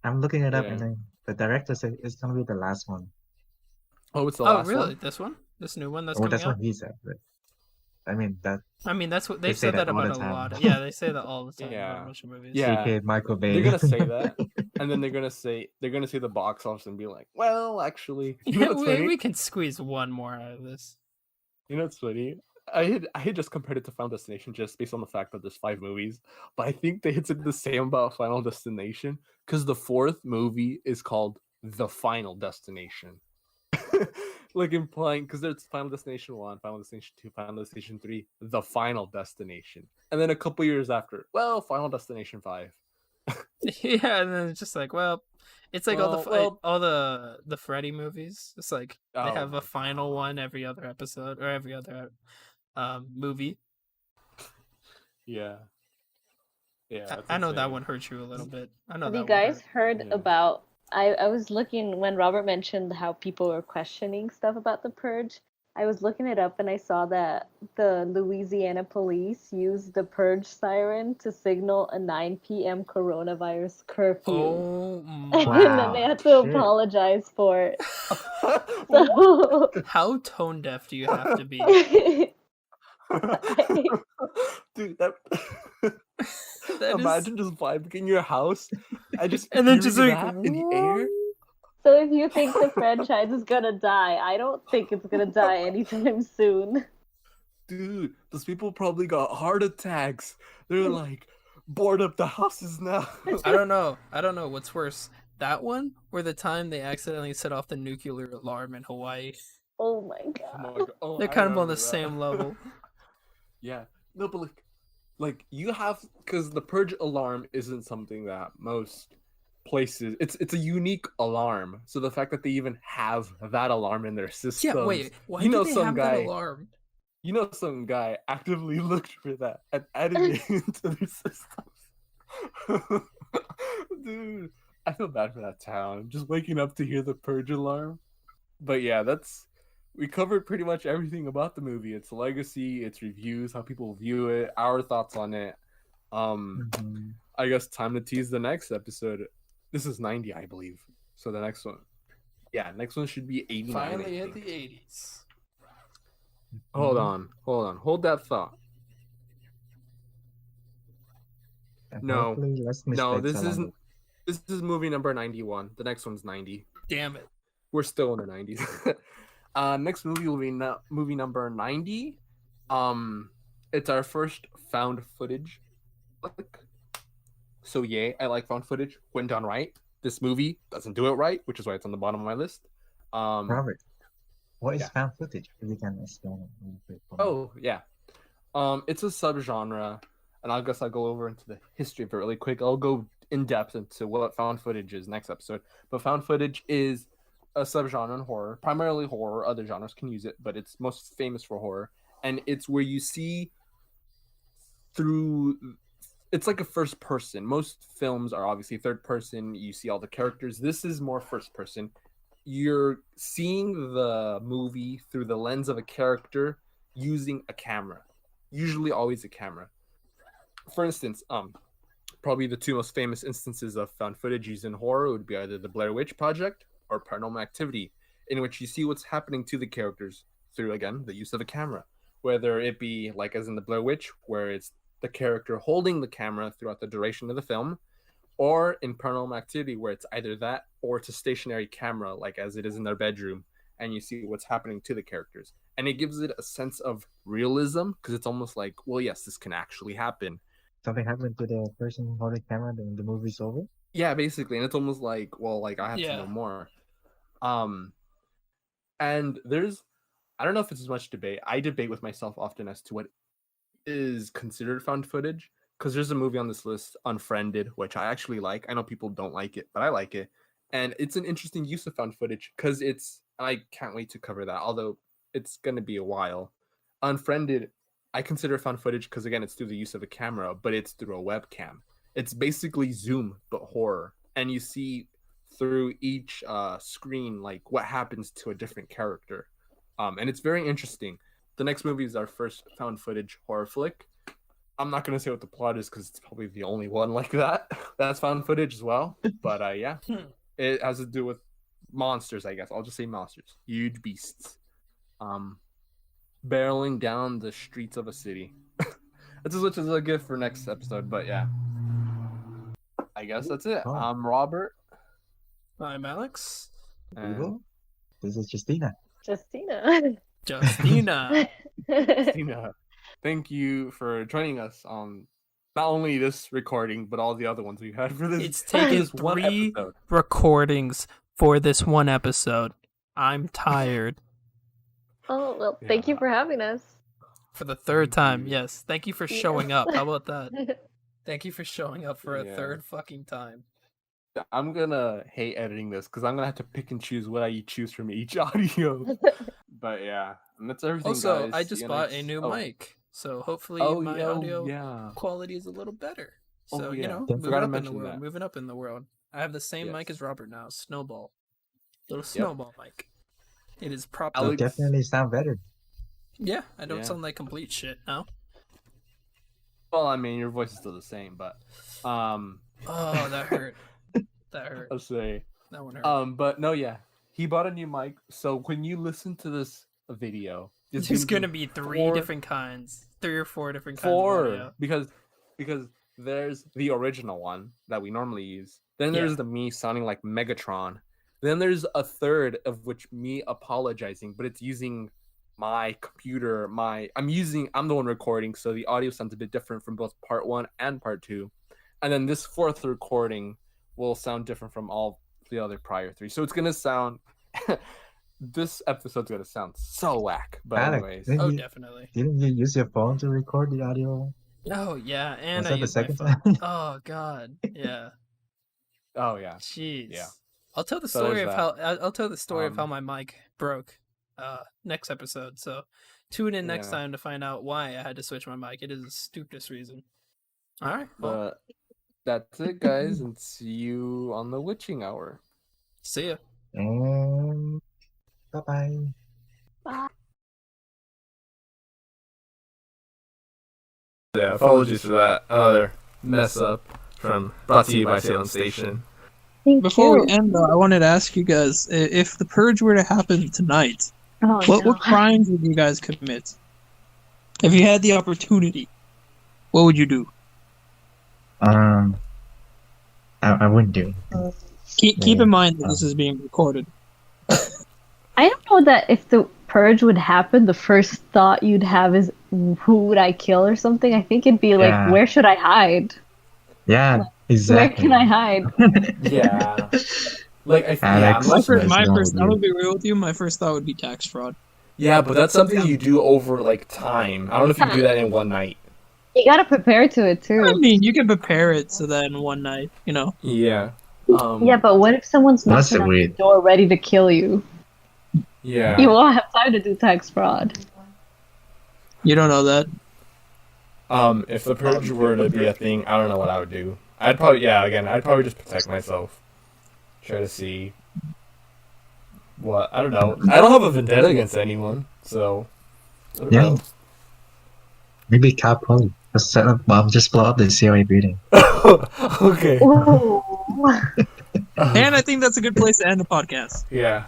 I'm looking it up, and then the director said it's gonna be the last one.
Oh, it's the last one?
Oh, really? This one? This new one that's coming
that's
out?
what he said. But I mean
that's what they've
say
said
that
that
all
about
the
a
time.
lot. Yeah, they say that all the time
Yeah.
about Russian movies.
Yeah.
CK Michael Bay.
They're gonna say that, and then they're gonna say the box office and be like, well, actually,
we can squeeze one more out of this.
You know what's funny? I had just compared it to Final Destination just based on the fact that there's 5 movies, but I think they had said the same about Final Destination because the 4th movie is called The Final Destination. Like implying, because there's Final Destination 1, Final Destination 2, Final Destination 3, The Final Destination. And then a couple years after, well, Final Destination 5.
Yeah, and then it's just like, well, it's like all the Freddy movies. It's like they have a final one every other episode or every other movie.
Yeah.
I know that one hurt you a little bit. I know.
Have
that
you
one
guys
hurt.
heard about? I was looking when Robert mentioned how people were questioning stuff about the Purge. I was looking it up and I saw that the Louisiana police used the Purge siren to signal a 9 p.m. coronavirus curfew.
Oh
And then they
my
had to
shit.
apologize for it.
What?
So
How tone deaf do you have to be?
Dude, that
That
imagine just vibing in your house and just
and then
hearing
just like
that in the air.
So if you think the franchise is gonna die, I don't think it's gonna die anytime soon.
Dude, those people probably got heart attacks. They're like, board up the houses now.
I don't know what's worse, that one or the time they accidentally set off the nuclear alarm in Hawaii.
Oh my
Oh
god.
my god. Oh,
They're
I
kind of on
remember
the
that.
same level.
Yeah. No, but like you have, because the purge alarm isn't something that most places, it's a unique alarm. So the fact that they even have that alarm in their systems,
Yeah, wait, why
you
do
know,
they
some
have that
guy,
alarm?
you know, some guy actively looked for that and added it into their systems. Dude, I feel bad for that town. Just waking up to hear the purge alarm. But yeah, we covered pretty much everything about the movie. Its legacy, its reviews, how people view it, our thoughts on it.
Mhm.
I guess time to tease the next episode. This is 90, I believe. So the next one. Yeah, next one should be 89.
Finally
I
hit
think.
the 80s.
Hold on. Hold that thought.
And
No.
hopefully less
No,
mistakes along the way.
this is movie number 91. The next one's 90.
Damn it.
We're still in the 90s. Next movie will be movie number 90. It's our first found footage flick. So yay, I like found footage when done right. This movie doesn't do it right, which is why it's on the bottom of my list.
Robert, what is
yeah.
found footage? If you can explain it a little bit for me.
Oh yeah. It's a subgenre, and I guess I'll go over into the history of it really quick. I'll go in depth into what found footage is next episode. But found footage is a subgenre in horror, primarily horror. Other genres can use it, but it's most famous for horror. And it's where you see through. It's like a first person. Most films are obviously third person. You see all the characters. This is more first person. You're seeing the movie through the lens of a character using a camera. Usually always a camera. For instance, probably the two most famous instances of found footage used in horror would be either the Blair Witch Project or Paranormal Activity, in which you see what's happening to the characters through, again, the use of a camera. Whether it be like as in the Blair Witch, where it's the character holding the camera throughout the duration of the film, or in Paranormal Activity, where it's either that or it's a stationary camera, like as it is in their bedroom, and you see what's happening to the characters. And it gives it a sense of realism, because it's almost like, well, yes, this can actually happen.
Something happened to the person holding camera, then the movie's over?
Yeah, basically. And it's almost like, well, like I have to know more. And I don't know if it's as much debate. I debate with myself often as to what is considered found footage, because there's a movie on this list, Unfriended, which I actually like. I know people don't like it, but I like it. And it's an interesting use of found footage, because I can't wait to cover that, although it's going to be a while. Unfriended, I consider found footage because, again, it's through the use of a camera, but it's through a webcam. It's basically Zoom, but horror. And you see through each screen, like, what happens to a different character. And it's very interesting. The next movie is our first found footage horror flick. I'm not going to say what the plot is because it's probably the only one like that. That's found footage as well. But yeah, it has to do with monsters, I guess. I'll just say monsters. Huge beasts. Barreling down the streets of a city. This is which is a gift for next episode, but yeah. I guess that's it.
Oh.
I'm Robert.
I'm Alex.
Vivo? This is Justina.
Justina.
Justina, thank you for joining us on not only this recording, but all the other ones we had for this.
It's taken
this
3 recordings for this one episode. I'm tired.
Oh, well, thank you for having us.
For the third time, yes. Thank you for showing up. How about that? Thank you for showing up for a third fucking time.
I'm gonna hate editing this because I'm gonna have to pick and choose what I choose from each audio. But yeah, and that's everything.
Also,
guys.
I just bought a new mic, so hopefully my audio quality is a little better. So moving up in the world. I have the same mic as Robert now, Snowball, little snowball mic. It is propped
You
up.
definitely sound better.
Yeah, I don't sound like complete shit now.
Well, I mean, your voice is still the same, but
oh, that hurt. That hurt.
I'll say
that one hurt.
But no, yeah, he bought a new mic. So when you listen to this video,
there's gonna be three or four different kinds of audio.
because there's the original one that we normally use. Then there's the me sounding like Megatron. Then there's a third of which me apologizing, but it's using my computer. I'm the one recording, so the audio sounds a bit different from both part 1 and part 2. And then this fourth recording will sound different from all the other prior 3. So it's gonna sound this episode's gonna sound so whack. But anyways.
Definitely.
Didn't you use your phone to record the audio?
Oh yeah, and
Was
I
that the
used my
second
phone.
time?
Oh god, yeah.
Oh yeah.
Jeez.
Yeah.
I'll tell the story of how my mic broke next episode. So tune in next time to find out why I had to switch my mic. It is the stupidest reason. All right. Well,
that's it, guys, and see you on the witching hour.
See ya.
Bye-bye.
Bye.
Yeah, apologies for that. Another mess up brought to you by Salem Station.
Before we end, though, I wanted to ask you guys, if the Purge were to happen tonight, what crimes would you guys commit? If you had the opportunity, what would you do?
I wouldn't do.
Keep in mind that this is being recorded.
I don't know that if the Purge would happen, the first thought you'd have is, who would I kill or something? I think it'd be like, where should I hide?
Yeah, exactly.
Where can I hide?
Yeah. Like,
I'm gonna be real with you, my first thought would be tax fraud.
Yeah, but that's something you do over, like, time. I don't know if you can do that in one night.
You gotta prepare to it, too.
I mean, you can prepare it so that in one night, you know?
Yeah.
Yeah, but what if someone's knocking on the door ready to kill you?
Yeah.
You won't have time to do tax fraud.
You don't know that.
If the Purge were to be a thing, I don't know what I would do. I'd probably just protect myself. Try to see what, I don't know. I don't have a vendetta against anyone, so I don't know.
Maybe cop police. Just set up bomb, just blow up the COA building.
Okay.
And I think that's a good place to end the podcast.
Yeah.